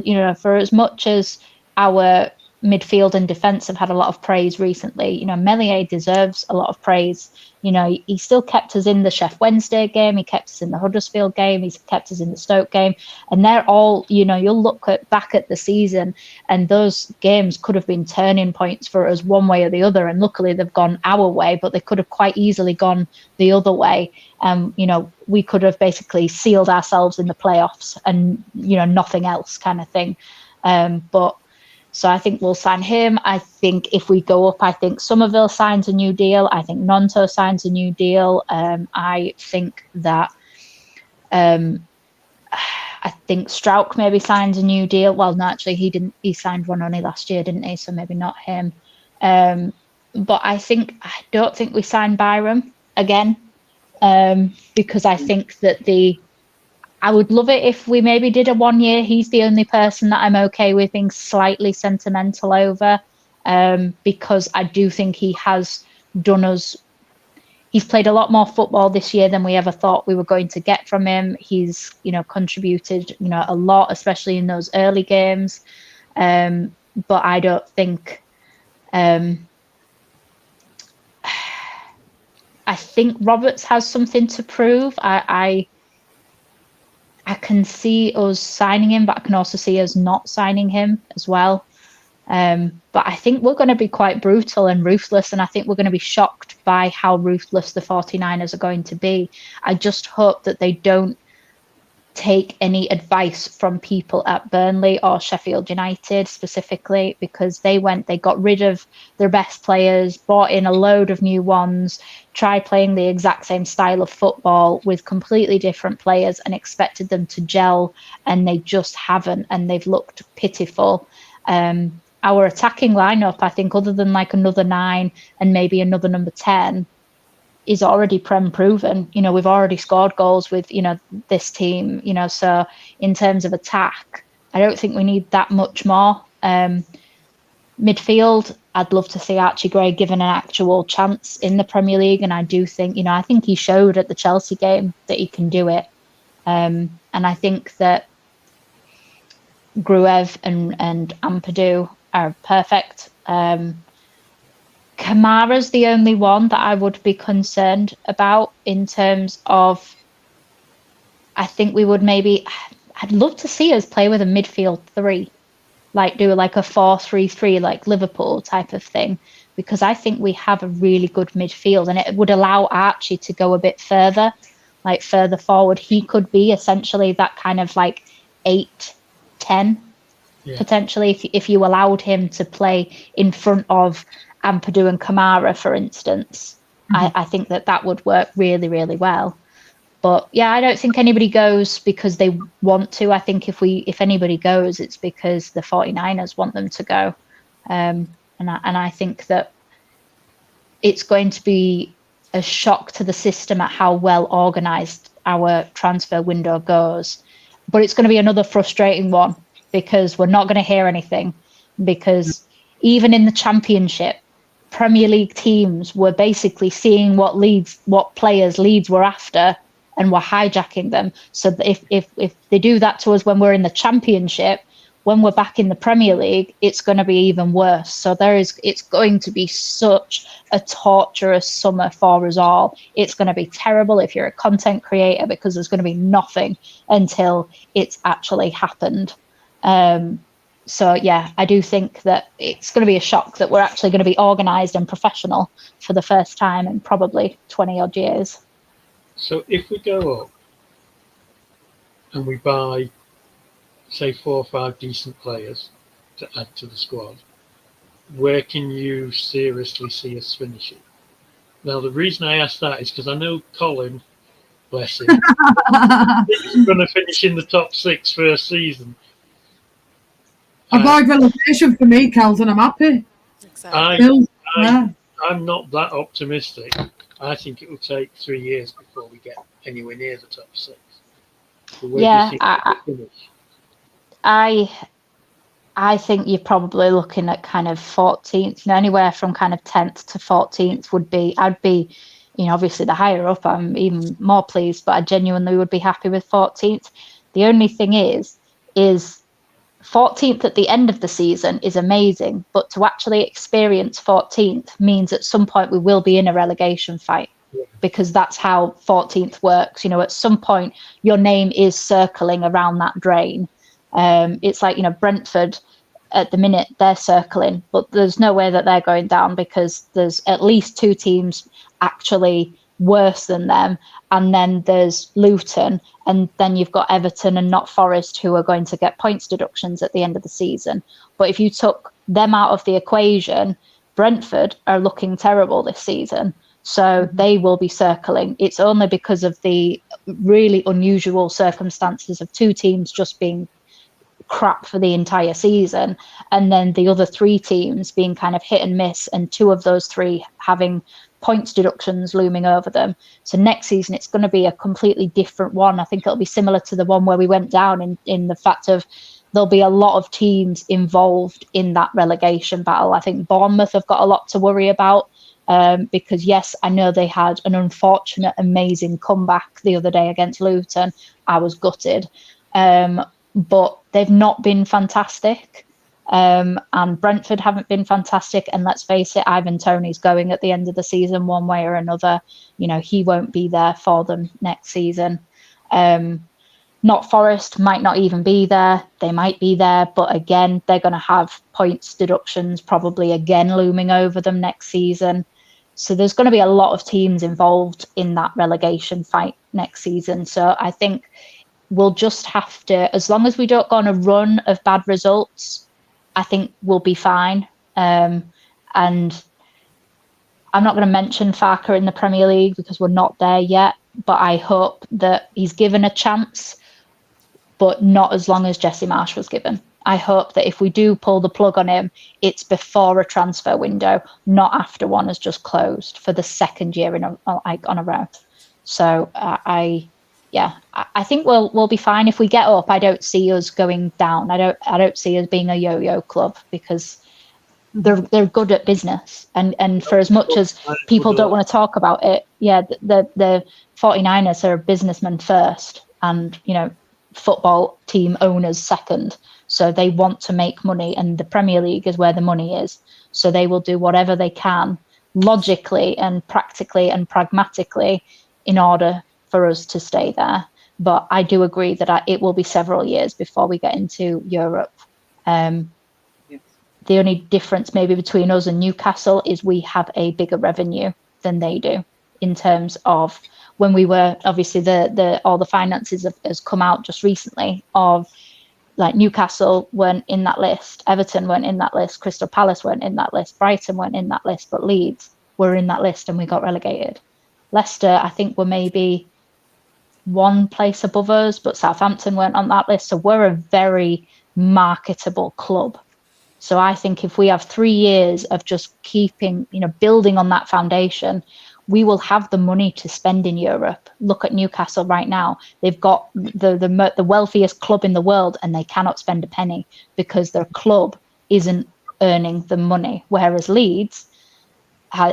as much as our midfield and defense have had a lot of praise recently, Melier deserves a lot of praise. He still kept us in the Sheff Wednesday game. He kept us in the Huddersfield game. He's kept us in the Stoke game. And they're all, you'll look back at the season and those games could have been turning points for us one way or the other. And luckily they've gone our way, but they could have quite easily gone the other way. We could have basically sealed ourselves in the playoffs and, nothing else kind of thing. So I think we'll sign him. I think if we go up, I think Somerville signs a new deal. I think Nonto signs a new deal. I think that I think Strauch maybe signs a new deal. Well, no, actually he didn't. He signed one only last year, didn't he? So maybe not him. But I don't think we sign Byram again because I think that I would love it if we maybe did a 1 year. He's the only person that I'm okay with being slightly sentimental over because I do think he has done us. He's played a lot more football this year than we ever thought we were going to get from him. He's, contributed, a lot, especially in those early games. But I don't think. I think Roberts has something to prove. I can see us signing him, but I can also see us not signing him as well. But I think we're going to be quite brutal and ruthless, and I think we're going to be shocked by how ruthless the 49ers are going to be. I just hope that they don't take any advice from people at Burnley or Sheffield United specifically, because they got rid of their best players, bought in a load of new ones, tried playing the exact same style of football with completely different players and expected them to gel, and they just haven't, and they've looked pitiful. Our attacking lineup, I think, other than like another 9 and maybe another number 10, is already proven. We've already scored goals with, this team, so in terms of attack, I don't think we need that much more. Midfield, I'd love to see Archie Gray given an actual chance in the Premier League. And I do think, I think he showed at the Chelsea game that he can do it. And I think that Gruev and Ampadu are perfect. Kamara's the only one that I would be concerned about in terms of, I think we would I'd love to see us play with a midfield 3, like do like a 4-3-3, like Liverpool type of thing, because I think we have a really good midfield and it would allow Archie to go a bit further, like further forward. He could be essentially that kind of like 8-10 potentially if you allowed him to play in front of Ampadu and Kamara, for instance. I think that would work really, really well. But yeah, I don't think anybody goes because they want to. I think if anybody goes, it's because the 49ers want them to go. And I think that it's going to be a shock to the system at how well organised our transfer window goes. But it's going to be another frustrating one because we're not going to hear anything, because even in the Championship, Premier League teams were basically seeing what players Leeds were after and were hijacking them. So if they do that to us when we're in the Championship, when we're back in the Premier League, it's going to be even worse. So it's going to be such a torturous summer for us all. It's going to be terrible if you're a content creator, because there's going to be nothing until it's actually happened. So yeah, I do think that it's going to be a shock that we're actually going to be organised and professional for the first time in probably 20 odd years. So if we go up and we buy, say, 4 or 5 decent players to add to the squad, where can you seriously see us finishing? Now, the reason I ask that is because I know Colin Bless him. He's going to finish in the top 6 for a season. Avoid relegation for me, Kels, and I'm happy. Exactly. I'm not that optimistic. I think it will take 3 years before we get anywhere near the top 6. So where do you think we'll finish? I think you're probably looking at kind of 14th, anywhere from kind of 10th to 14th would be, I'd be, obviously the higher up, I'm even more pleased, but I genuinely would be happy with 14th. The only thing is 14th at the end of the season is amazing, but to actually experience 14th means at some point we will be in a relegation fight, because that's how 14th works. At some point your name is circling around that drain. It's like, Brentford at the minute, they're circling, but there's no way that they're going down, because there's at least 2 teams actually worse than them. And then there's Luton, and then you've got Everton and not Forest, who are going to get points deductions at the end of the season. But if you took them out of the equation, Brentford are looking terrible this season. So they will be circling. It's only because of the really unusual circumstances of 2 teams just being crap for the entire season, and then the other 3 teams being kind of hit and miss, and 2 of those 3 having points deductions looming over them. So next season it's going to be a completely different one. I think it'll be similar to the one where we went down, in the fact of there'll be a lot of teams involved in that relegation battle. I think Bournemouth have got a lot to worry about, because yes, I know they had an unfortunate, amazing comeback the other day against Luton. I was gutted. But they've not been fantastic. And Brentford haven't been fantastic. And let's face it, Ivan Toney's going at the end of the season one way or another. He won't be there for them next season. Not Forest might not even be there. They might be there, but again, they're going to have points deductions probably again looming over them next season. So there's going to be a lot of teams involved in that relegation fight next season. So I think we'll just have to, as long as we don't go on a run of bad results, I think we'll be fine. And I'm not going to mention Farker in the Premier League because we're not there yet, but I hope that he's given a chance, but not as long as Jesse Marsh was given. I hope that if we do pull the plug on him, it's before a transfer window, not after one has just closed for the 2nd year on a row. So I think we'll be fine. If we get up, I don't see us going down. I don't see us being a yo-yo club, because they're good at business. And for as much as people don't want to talk about it, the 49ers are businessmen first, and football team owners second. So they want to make money, and the Premier League is where the money is. So they will do whatever they can, logically and practically and pragmatically, in order for us to stay there. But I do agree that it will be several years before we get into Europe. The only difference maybe between us and Newcastle is we have a bigger revenue than they do, in terms of when we were, obviously all the finances has come out just recently, of like Newcastle weren't in that list, Everton weren't in that list, Crystal Palace weren't in that list, Brighton weren't in that list, but Leeds were in that list and we got relegated. Leicester, I think, were maybe 1 place above us, but Southampton weren't on that list. So we're a very marketable club. So I think if we have 3 years of just keeping, building on that foundation, we will have the money to spend in Europe. Look at Newcastle right now. They've got the wealthiest club in the world, and they cannot spend a penny because their club isn't earning the money. Whereas Leeds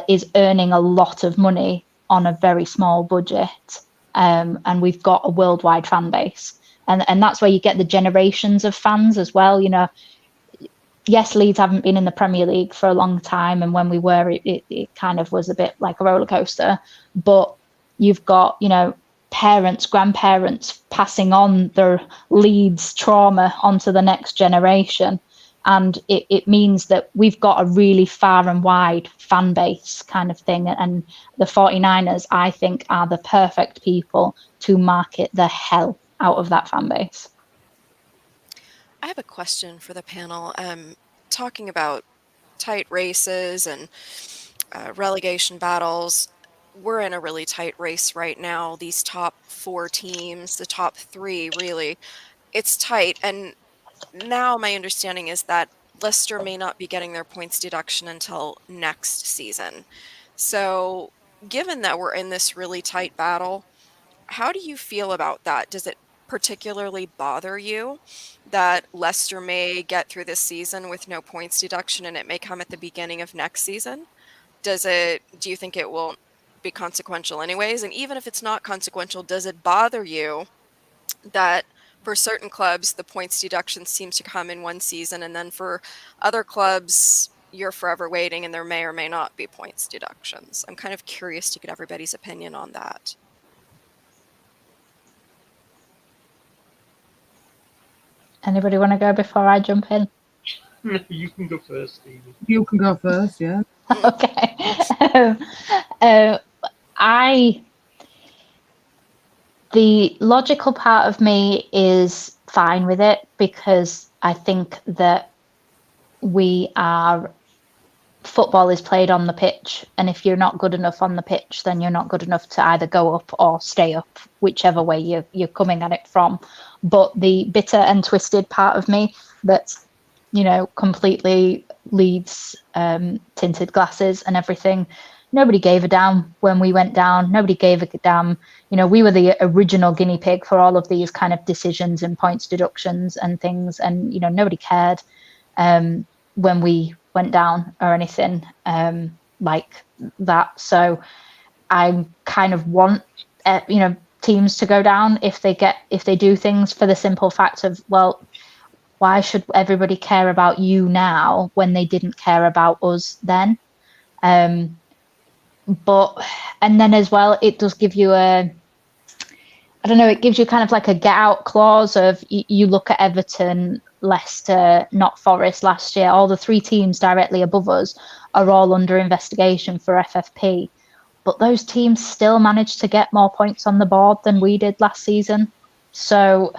is earning a lot of money on a very small budget. And we've got a worldwide fan base. And that's where you get the generations of fans as well. Yes, Leeds haven't been in the Premier League for a long time, and when we were, it kind of was a bit like a roller coaster. But you've got, parents, grandparents passing on their Leeds trauma onto the next generation. And it means that we've got a really far and wide fan base kind of thing. And the 49ers, I think, are the perfect people to market the hell out of that fan base. I have a question for the panel. Talking about tight races and relegation battles, we're in a really tight race right now. These top 4 teams, the top 3 really, it's tight. And now my understanding is that Leicester may not be getting their points deduction until next season. So given that we're in this really tight battle, how do you feel about that? Does it particularly bother you that Leicester may get through this season with no points deduction and it may come at the beginning of next season? Do you think it will be consequential anyways? And even if it's not consequential, does it bother you that for certain clubs, the points deduction seems to come in one season, and then for other clubs, you're forever waiting and there may or may not be points deductions? I'm kind of curious to get everybody's opinion on that. Anybody want to go before I jump in? You can go first, Stevie. You can go first, yeah. Okay. The logical part of me is fine with it, because I think that football is played on the pitch, and if you're not good enough on the pitch, then you're not good enough to either go up or stay up, whichever way you're coming at it from. But the bitter and twisted part of me that's, completely Leeds tinted glasses and everything, nobody gave a damn when we went down. Nobody gave a damn. We were the original guinea pig for all of these kind of decisions and points deductions and things, and nobody cared when we went down or anything like that. So I kind of want teams to go down if they do things, for the simple fact of, well, why should everybody care about you now when they didn't care about us then? But and then as well, it does give you it gives you kind of like a get out clause of, you look at Everton, Leicester, not Forest last year, all the 3 teams directly above us are all under investigation for FFP, but those teams still managed to get more points on the board than we did last season. So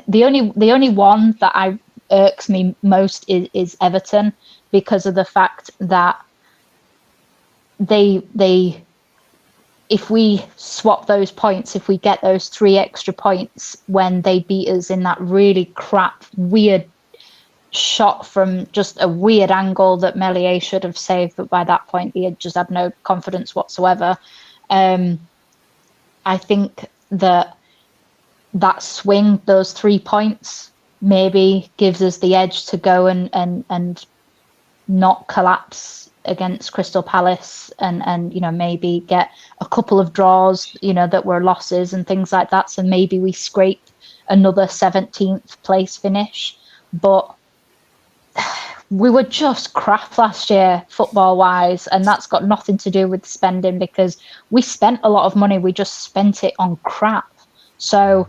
the only one that irks me most is Everton, because of the fact that they if we swap those points, if we get those 3 extra points when they beat us in that really crap, weird shot from just a weird angle that Melier should have saved, but by that point he had just had no confidence whatsoever. I think that swing, those 3 points, maybe gives us the edge to go and not collapse against Crystal Palace, and maybe get a couple of draws that were losses and things like that, so maybe we scrape another 17th place finish. But we were just crap last year football wise, and that's got nothing to do with spending, because we spent a lot of money, we just spent it on crap. So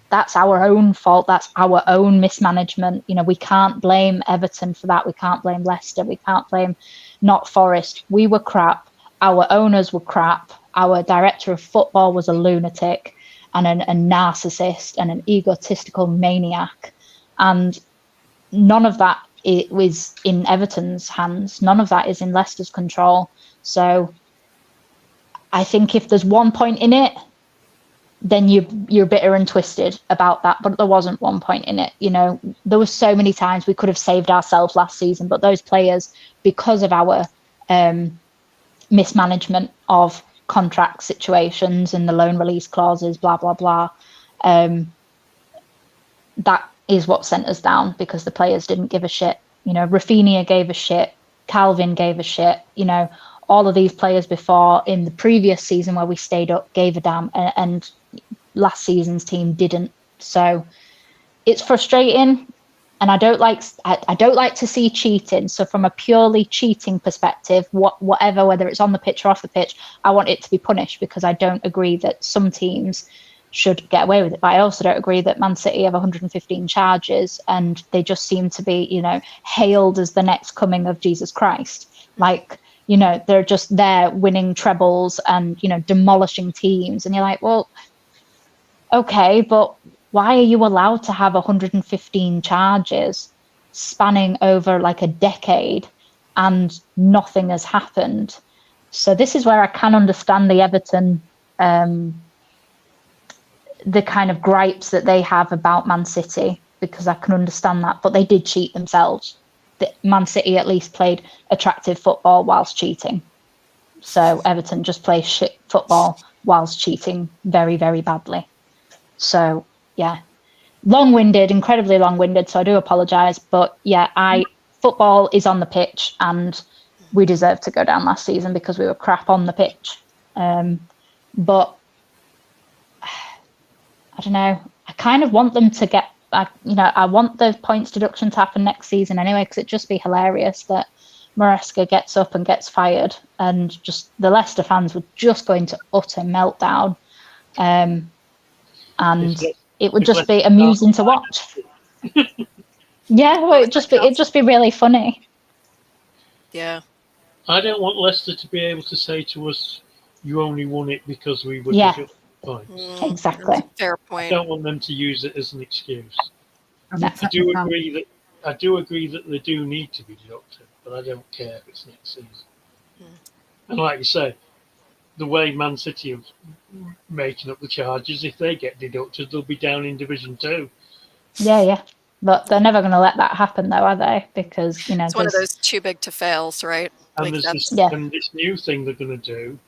that's our own fault, that's our own mismanagement. We can't blame Everton for that, we can't blame Leicester, we can't blame not Forest. We were crap, our owners were crap, our director of football was a lunatic and a narcissist and an egotistical maniac, and none of that was in Everton's hands, none of that is in Leicester's control. So I think if there's 1 point in it, then you're bitter and twisted about that, but there wasn't 1 point in it. There were so many times we could have saved ourselves last season, but those players, because of our mismanagement of contract situations and the loan release clauses, blah blah blah, that is what sent us down, because the players didn't give a shit. Rafinha gave a shit, Calvin gave a shit, all of these players before in the previous season where we stayed up gave a damn, and last season's team didn't. So it's frustrating, and I don't like to see cheating. So from a purely cheating perspective, whatever, whether it's on the pitch or off the pitch, I want it to be punished, because I don't agree that some teams should get away with it. But I also don't agree that Man City have 115 charges and they just seem to be, hailed as the next coming of Jesus Christ. Like, they're just there winning trebles and, demolishing teams. And you're like, well, okay, but why are you allowed to have 115 charges spanning over like a decade and nothing has happened? So this is where I can understand the Everton, the kind of gripes that they have about Man City, because I can understand that. But they did cheat themselves. Man City at least played attractive football whilst cheating. So Everton just play shit football whilst cheating very, very badly. So yeah, long-winded, incredibly long-winded. So I do apologise, but yeah, football is on the pitch, and we deserved to go down last season because we were crap on the pitch. But I don't know. I kind of want them to get. I want the points deduction to happen next season anyway, because it'd just be hilarious that Maresca gets up and gets fired, and just the Leicester fans would just go into utter meltdown. And it would just be amusing to watch. Yeah, well, it'd just be really funny. Yeah. I don't want Leicester to be able to say to us, "You only won it because we were Yeah. deducted points." Exactly. Fair I point. don't want them to use it as an excuse. And I the do technicality- agree that they do need to be deducted, but I don't care if it's next season. And like you say, the way Man City are making up the charges, if they get deducted, they'll be down in Division 2. Yeah. But they're never going to let that happen, though, are they? Because It's one of those too big to fails, right? And Like there's that's this new thing they're going to do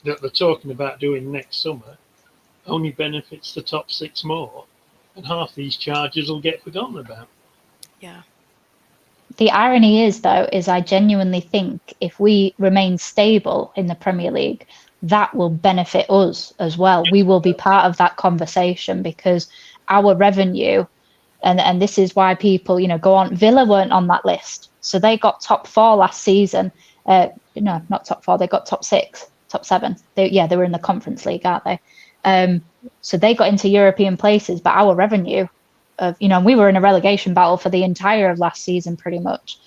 that they're talking about doing next summer only benefits the top 6 more, and half these charges will get forgotten about. yeah. The irony is, though, I genuinely think if we remain stable in the Premier League, that will benefit us as well. We will be part of that conversation because our revenue, and this is why people, go on. Villa weren't on that list, so they got top 4 last season. No, not top 4. They got top 6, top 7. They were in the Conference League, aren't they? So they got into European places, but our revenue we were in a relegation battle for the entire of last season pretty much,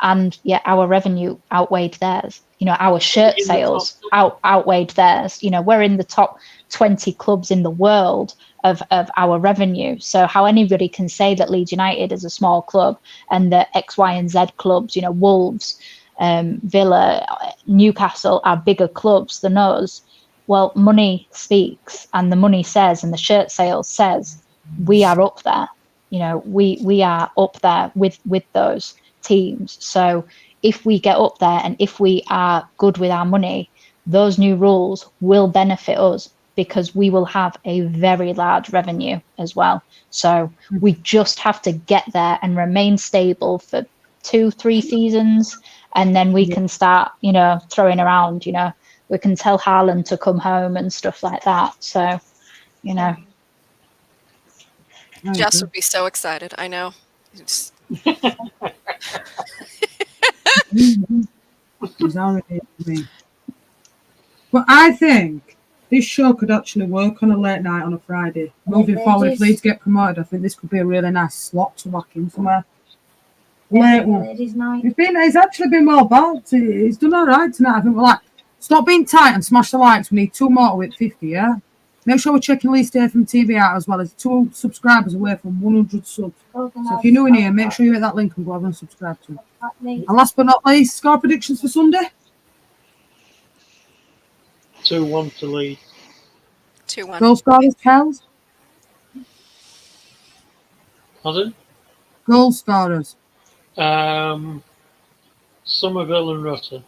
and yet our revenue outweighed theirs. Our shirt sales outweighed theirs. We're in the top 20 clubs in the world of our revenue. So how anybody can say that Leeds United is a small club and the X, Y, and Z clubs, Wolves, Villa, Newcastle are bigger clubs than us. Well, money speaks, and the money says, and the shirt sales says, we are up there. We are up there with those teams. So if we get up there and if we are good with our money, those new rules will benefit us because we will have a very large revenue as well. So we just have to get there and remain stable for 2-3 seasons, and then we can start, throwing around, we can tell Haaland to come home and stuff like that. So, Jess would be so excited. I know. He's already me. But I think this show could actually work on a late night on a Friday. Moving forward, if Leeds get promoted, I think this could be a really nice slot to whack in somewhere. Late one. It's actually been well backed. It's done all right tonight. I think we're like, stop being tight and smash the likes. We need 2 more to hit 50, yeah? Make sure we're checking Leeds Day from TV out as well as 2 subscribers away from 100 subs. So if you're new in here, make sure you hit that link and go over and subscribe to it. And last but not least, score predictions for Sunday. 2-1 to Leeds. 2-1. Goal scorers, Kells. Pardon? Goal scorers. Somerville and Rutter.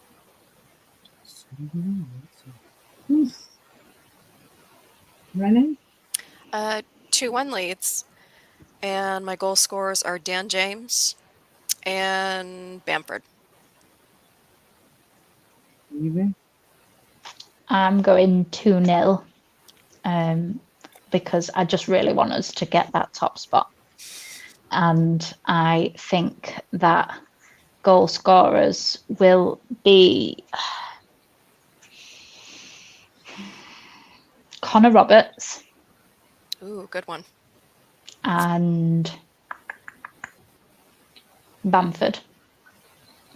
Rennie. 2-1 Leeds. And my goal scorers are Dan James and Bamford. Evie. I'm going 2-0 because I just really want us to get that top spot. And I think that goal scorers will be Connor Roberts. Ooh, good one. And Bamford.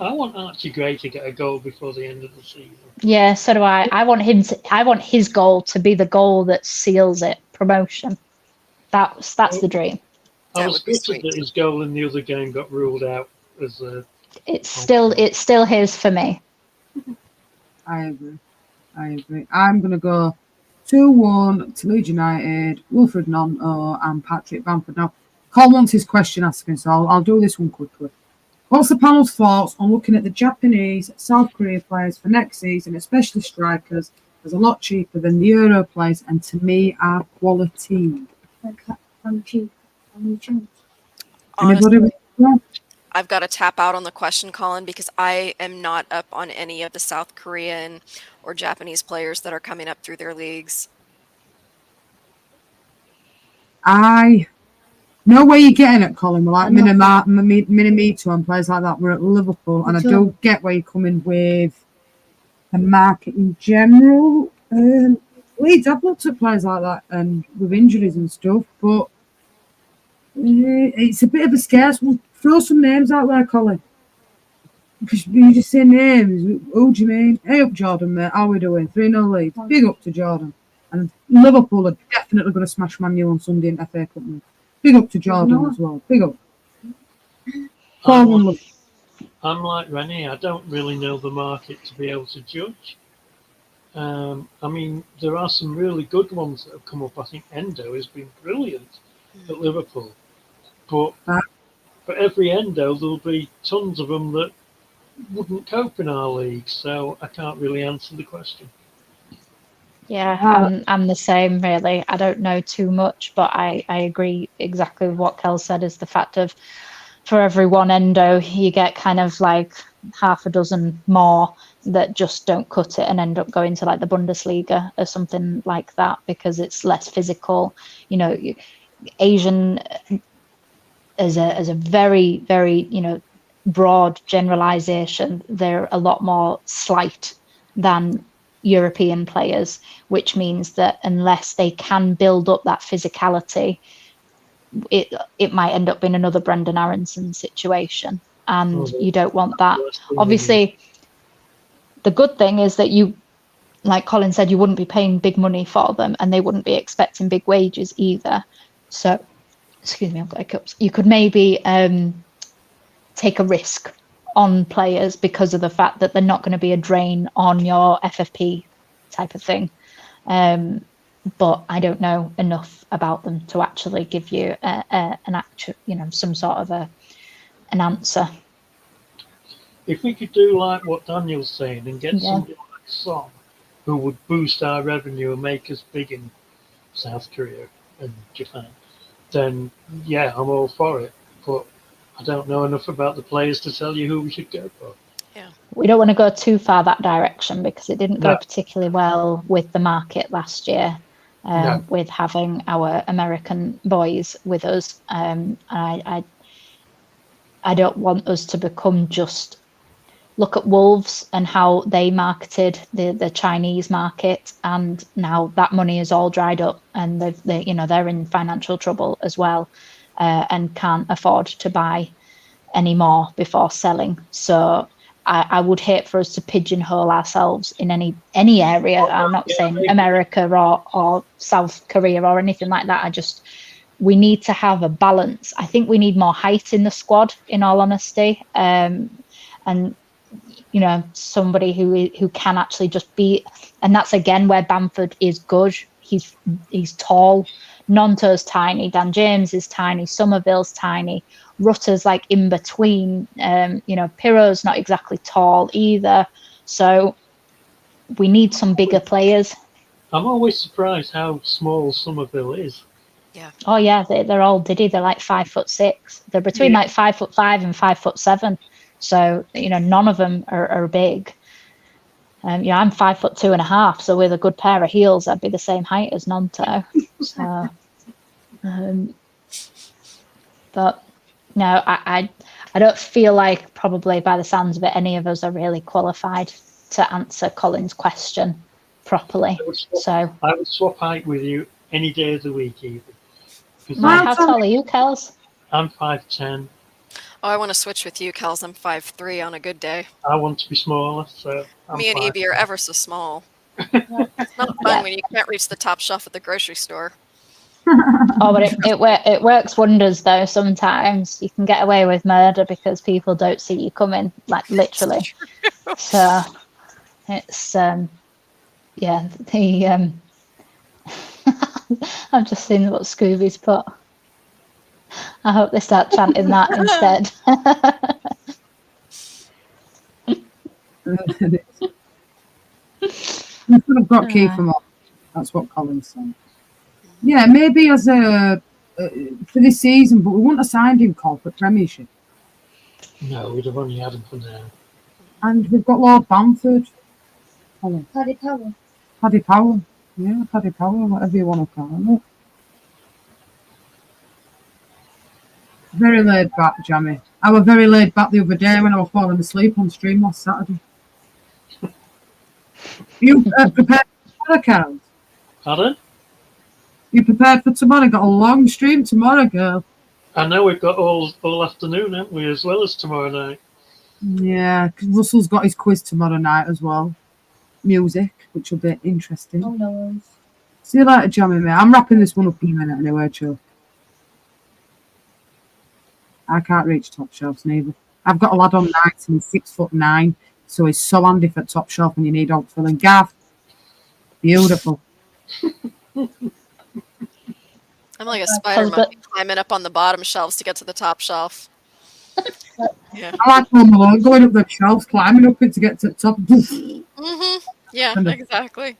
I want Archie Gray to get a goal before the end of the season. Yeah, so do I. I want his goal to be the goal that seals it. Promotion. That's the dream. I That was would be gutted that his goal in the other game got ruled out as a. It's still his for me. I agree. I'm going to go 2-1 to Leeds United, Wilfred Nonto and Patrick Bamford. Now, Carl wants his question asking, so I'll do this one quickly. What's the panel's thoughts on looking at the Japanese, South Korea players for next season, especially strikers, as a lot cheaper than the Euro players and to me are quality? Honestly, Anybody? Yeah. I've got to tap out on the question, Colin, because I am not up on any of the South Korean or Japanese players that are coming up through their leagues. I know where you're getting at, Colin. We're like Minamito and players like that. We're at Liverpool, and I don't get where you're coming with the market in general. Leeds, I've looked at players like that and with injuries and stuff, but it's a bit of a scarce one. Throw some names out there, Colin. Because you just say names. Who do you mean? Hey up, Jordan, mate. How are we doing? 3-0 Leeds. Big up to Jordan. And Liverpool are definitely going to smash Man U on Sunday in FA Cup. Big up to Jordan as well. Big up. I'm like Rennie. I don't really know the market to be able to judge. I mean, there are some really good ones that have come up. I think Endo has been brilliant at Liverpool. But for every Endo, there'll be tons of them that wouldn't cope in our league. So I can't really answer the question. Yeah, I'm the same, really. I don't know too much, but I agree exactly with what Kel said, is the fact of for every one Endo, you get kind of like half a dozen more that just don't cut it and end up going to like the Bundesliga or something like that because it's less physical. You know, Asian as a very, very, broad generalization, they're a lot more slight than European players, which means that unless they can build up that physicality, it might end up being another Brendan Aronson situation, and you don't want that. Obviously, the good thing is that you, like Colin said, you wouldn't be paying big money for them, and they wouldn't be expecting big wages either. So, excuse me, I've got hiccups. You could maybe take a risk on players because of the fact that they're not going to be a drain on your FFP type of thing. But I don't know enough about them to actually give you an actual, some sort of an answer. If we could do like what Daniel's saying and get somebody like Son, who would boost our revenue and make us big in South Korea and Japan, then yeah, I'm all for it. But I don't know enough about the players to tell you who we should go for. Yeah. We don't want to go too far that direction because it didn't go particularly well with the market last year, with having our American boys with us. I don't want us to become just look at Wolves and how they marketed the Chinese market, and now that money is all dried up and they're in financial trouble as well, and can't afford to buy any more before selling. So I would hate for us to pigeonhole ourselves in any area. I'm not saying America or South Korea or anything like that. We need to have a balance. I think we need more height in the squad, in all honesty, and somebody who can actually just be. And that's again where Bamford is good. He's tall. Nonto's tiny. Dan James is tiny. Somerville's tiny. Rutter's like in between. Pirro's not exactly tall either. So we need some bigger players. I'm always surprised how small Somerville is. Yeah. Oh yeah, they're all diddy. They're like 5'6". They're between like 5'5" and 5'7". So none of them are big. I'm 5'2.5", so with a good pair of heels, I'd be the same height as Nonto. So, but no, I don't feel like, probably by the sounds of it, any of us are really qualified to answer Colin's question properly. I would swap height with you any day of the week, even. How tall are you, Kels? I'm 5'10". Oh, I want to switch with you, Kels. I'm 5'3" on a good day. I want to be smaller, so Me and Evie are ever so small. It's not fun when you can't reach the top shelf at the grocery store. Oh, but it works wonders though. Sometimes you can get away with murder because people don't see you coming, like literally. So It's yeah, the I've just seen what Scooby's put. I hope they start chanting that instead. We could have got Keith from off. That's what Colin's saying. Yeah, maybe as a for this season, but we wouldn't have signed him, Cole, for Premiership. No, we'd have only had him for now. And we've got Lord Bamford. Colin. Paddy Power. Paddy Power. Yeah, Paddy Power, whatever you want to call it. Very laid back, Jamie. I was very laid back the other day when I was falling asleep on stream last Saturday. You prepared for tomorrow, Carol? Pardon? You prepared for tomorrow? Got a long stream tomorrow, girl. I know we've got all afternoon, haven't we, as well as tomorrow night. Yeah, because Russell's got his quiz tomorrow night as well. Music, which will be interesting. Oh no. See you later, Jamie, mate. I'm wrapping this one up in a minute anyway, chill. I can't reach top shelves neither. I've got a lad on nights and he's 6'9", so he's so handy for top shelf when you need help filling. Gav, beautiful. I'm like a spider monkey climbing up on the bottom shelves to get to the top shelf. Yeah. I like Home Alone, going up the shelves, climbing up it to get to the top. Yeah, exactly.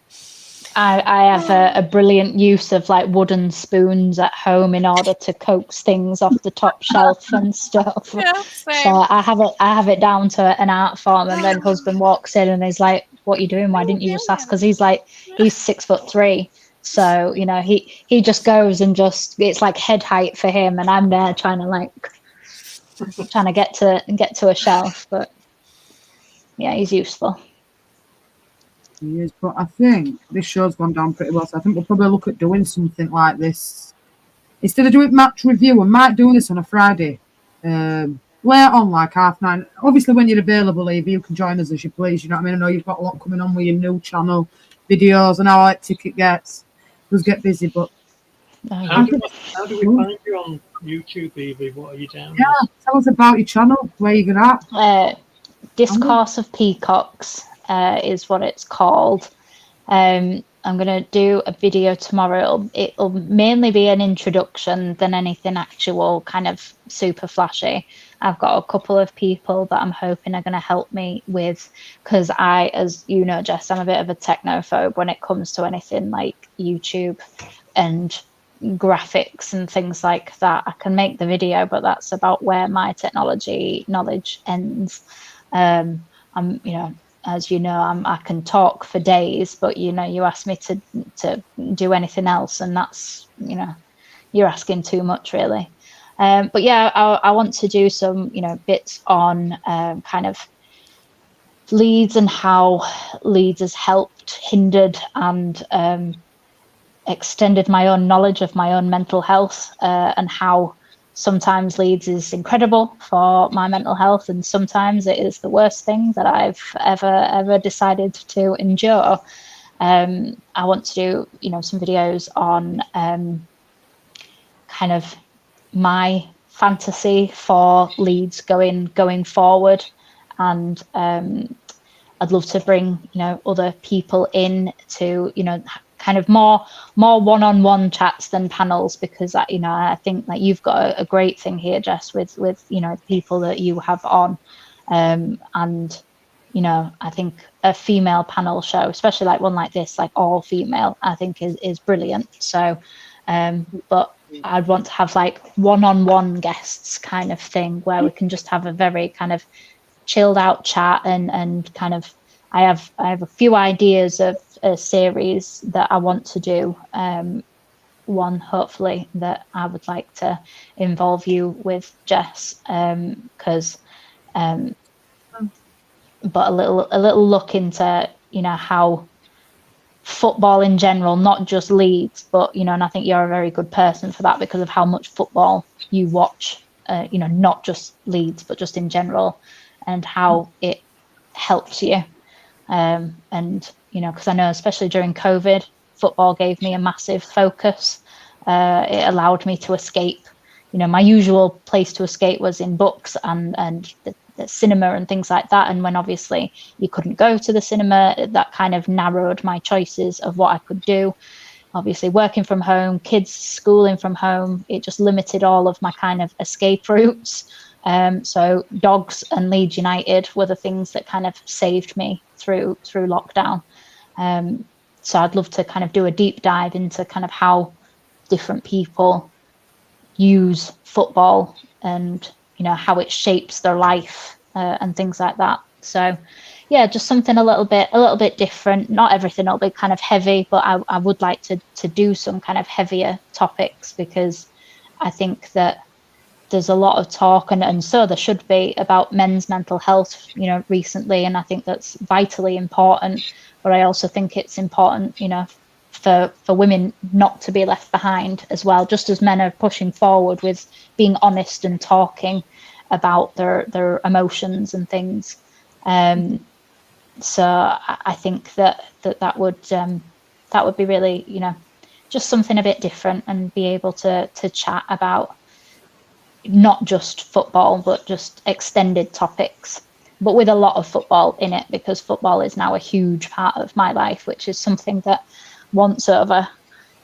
I have a brilliant use of like wooden spoons at home in order to coax things off the top shelf and stuff. Yeah, same. So I have it down to an art form, and then husband walks in and he's like, "What are you doing? Why didn't you just ask?" Because he's 6'3". So, you know, he just goes and it's like head height for him, and I'm there trying to get to a shelf. But yeah, he's useful. He is, but I think this show's gone down pretty well, so I think we'll probably look at doing something like this. Instead of doing match review, we might do this on a Friday. Later on, like 9:30. Obviously, when you're available, Eva, you can join us as you please. You know what I mean? I know you've got a lot coming on with your new channel, videos, and how ticket gets. Does get busy, but How do we find you on YouTube, Evie? What are you down? Yeah, tell us about your channel, where you're at. Discourse of Peacocks is what it's called. I'm going to do a video tomorrow. It'll mainly be an introduction than anything actual kind of super flashy. I've got a couple of people that I'm hoping are going to help me with, because as you know, Jess, I'm a bit of a technophobe when it comes to anything like YouTube and graphics and things like that. I can make the video, but that's about where my technology knowledge ends. As you know, I can talk for days, but you ask me to do anything else, and that's, you're asking too much, really. But yeah, I want to do some, bits on kind of Leeds and how Leeds has helped, hindered, and extended my own knowledge of my own mental health, and how sometimes Leeds is incredible for my mental health, and sometimes it is the worst thing that I've ever decided to endure. I want to do, some videos on kind of my fantasy for Leeds going forward, and I'd love to bring other people in to kind of more one-on-one chats than panels, because I think that you've got a great thing here, Jess, with people that you have on, and I think a female panel show, especially like one like this, like all female, I think is brilliant. So but I'd want to have like one-on-one guests kind of thing, where we can just have a very kind of chilled out chat, and kind of I have a few ideas of a series that I want to do. One hopefully that I would like to involve you with, Jess, because but a little look into how football in general, not just Leeds, but and I think you're a very good person for that, because of how much football you watch, not just Leeds but just in general, and how it helps you, and because I know especially during COVID, football gave me a massive focus. It allowed me to escape. My usual place to escape was in books and the cinema and things like that. And when obviously you couldn't go to the cinema, that kind of narrowed my choices of what I could do. Obviously working from home, kids schooling from home, it just limited all of my kind of escape routes. So dogs and Leeds United were the things that kind of saved me through lockdown. So I'd love to kind of do a deep dive into kind of how different people use football and, you know, how it shapes their life and things like that. So yeah, just something a little bit different. Not everything will be kind of heavy, but I would like to do some kind of heavier topics, because I think that there's a lot of talk, and so there should be, about men's mental health, you know, recently, and I think that's vitally important. But I also think it's important, you know, for women not to be left behind as well, just as men are pushing forward with being honest and talking about their emotions and things. So I think that would be really, you know, just something a bit different, and be able to chat about not just football, but just extended topics, but with a lot of football in it, because football is now a huge part of my life, which is something that once over,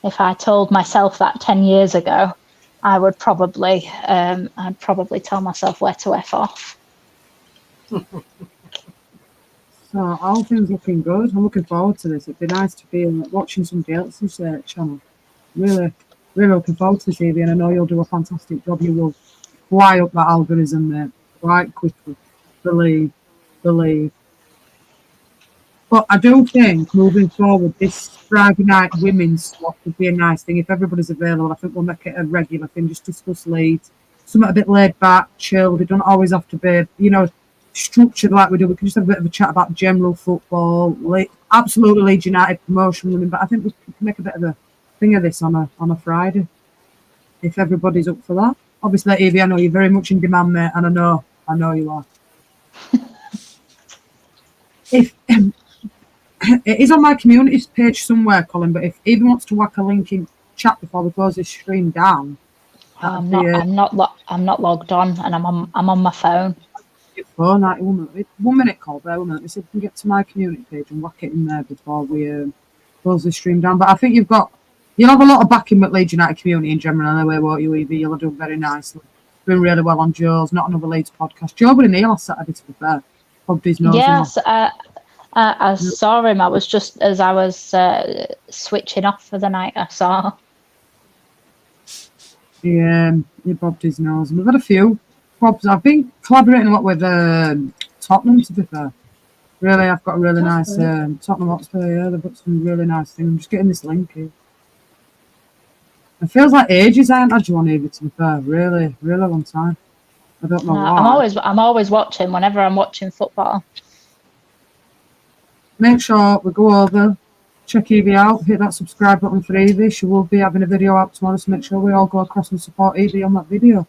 if I told myself that 10 years ago, I would probably, I'd probably tell myself where to F off. So all things looking good. I'm looking forward to this. It'd be nice to be watching somebody else's channel. Really looking forward to this, Evie, and I know you'll do a fantastic job. You will fly up that algorithm there quite quickly. Believe. But I do think moving forward, this Friday night women's slot would be a nice thing. If everybody's available, I think we'll make it a regular thing. Just discuss Leeds. Something a bit laid back, chilled. It don't always have to be, you know, structured like we do. We can just have a bit of a chat about general football. Absolutely Leeds United promotion women. But I think we can make a bit of a thing of this on a Friday, if everybody's up for that. Obviously, Evie, I know you're very much in demand, mate, and I know you are. If it is on my communities page somewhere, Colin, but if Evie wants to whack a link in chat before we close this stream down, I'm not logged on, and I'm on my phone. Your phone, 1 minute, call there, 1 minute. We said we can get to my community page and whack it in there before we close the stream down. But I think you'll have a lot of backing with Leeds United community in general anyway, won't you, Evie? You'll do very nicely. Doing really well on Joe's, Not Another Leeds podcast. Joe was in here last Saturday, to be fair. Pubbed his nose. Yes, I saw him. I was just, as I was switching off for the night, I saw. Yeah, he bobbed his nose. And we've had a few bobs. I've been collaborating a lot with Tottenham, to be fair. Really, I've got a really nice Tottenham Hotspur. Yeah, they've got some really nice things. I'm just getting this link here. It feels like ages I haven't had you on, Evie, to be fair. Really long time. I don't know why. I'm always watching whenever I'm watching football. Make sure we go over, check Evie out, hit that subscribe button for Evie. She will be having a video out tomorrow, so make sure we all go across and support Evie on that video.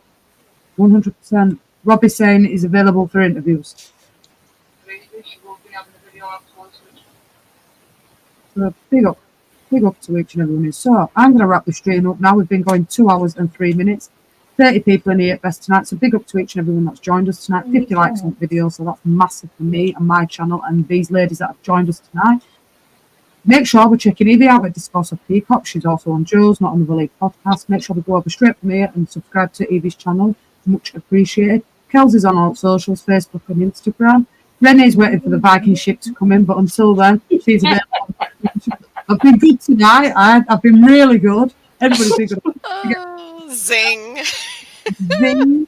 100%. Robbie's saying it is available for interviews. She will be having a video out tomorrow. So big up to each and every one. So I'm going to wrap the stream up now. We've been going 2 hours and 3 minutes. 30 people in here at best tonight. So big up to each and everyone that's joined us tonight. 50 likes on the video, so that's massive for me and my channel and these ladies that have joined us tonight. Make sure we're checking Evie out at Discourse of Peacock. She's also on Joe's Not Another League podcast. Make sure we go over straight from here and subscribe to Evie's channel. Much appreciated. Kels is on all socials, Facebook and Instagram. Renee's waiting for the Viking ship to come in, but until then, she's available. I've been good tonight. I've been really good. Everybody's been good. Zing. Zing.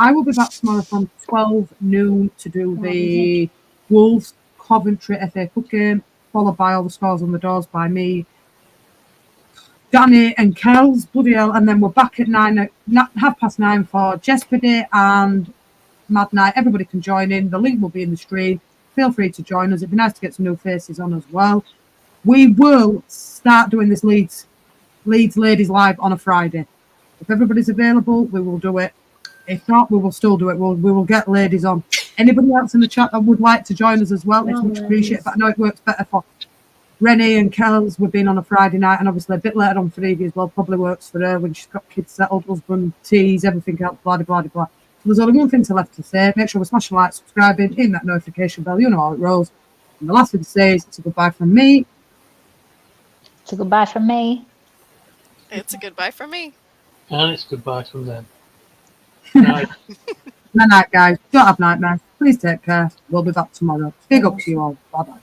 I will be back tomorrow from 12 noon to do the Wolves Coventry FA Cup game, followed by all the scores on the doors by me, Danny and Kels, bloody hell, and then we're back at 9:30 for Jesper Day and Mad Night. Everybody can join in. The link will be in the stream. Feel free to join us. It'd be nice to get some new faces on as well. We will start doing this Leeds Ladies Live on a Friday. If everybody's available, we will do it. If not, we will still do it. We will get ladies on. Anybody else in the chat that would like to join us as well, it's much appreciated. But I know it works better for Rennie and Kels. We've been on a Friday night, and obviously a bit later on for Evie as well. Probably works for her when she's got kids settled, husband, teas, everything else, blah, blah, blah, blah. There's only one thing left to say. Make sure we smash the like, subscribing, hit that notification bell. You know how it rolls. And the last thing to say is it's a goodbye from me. It's a goodbye from me. It's a goodbye from me. And it's goodbye from them. Night. Good night, guys. Don't have nightmares. Please take care. We'll be back tomorrow. Big up to you all. Bye bye.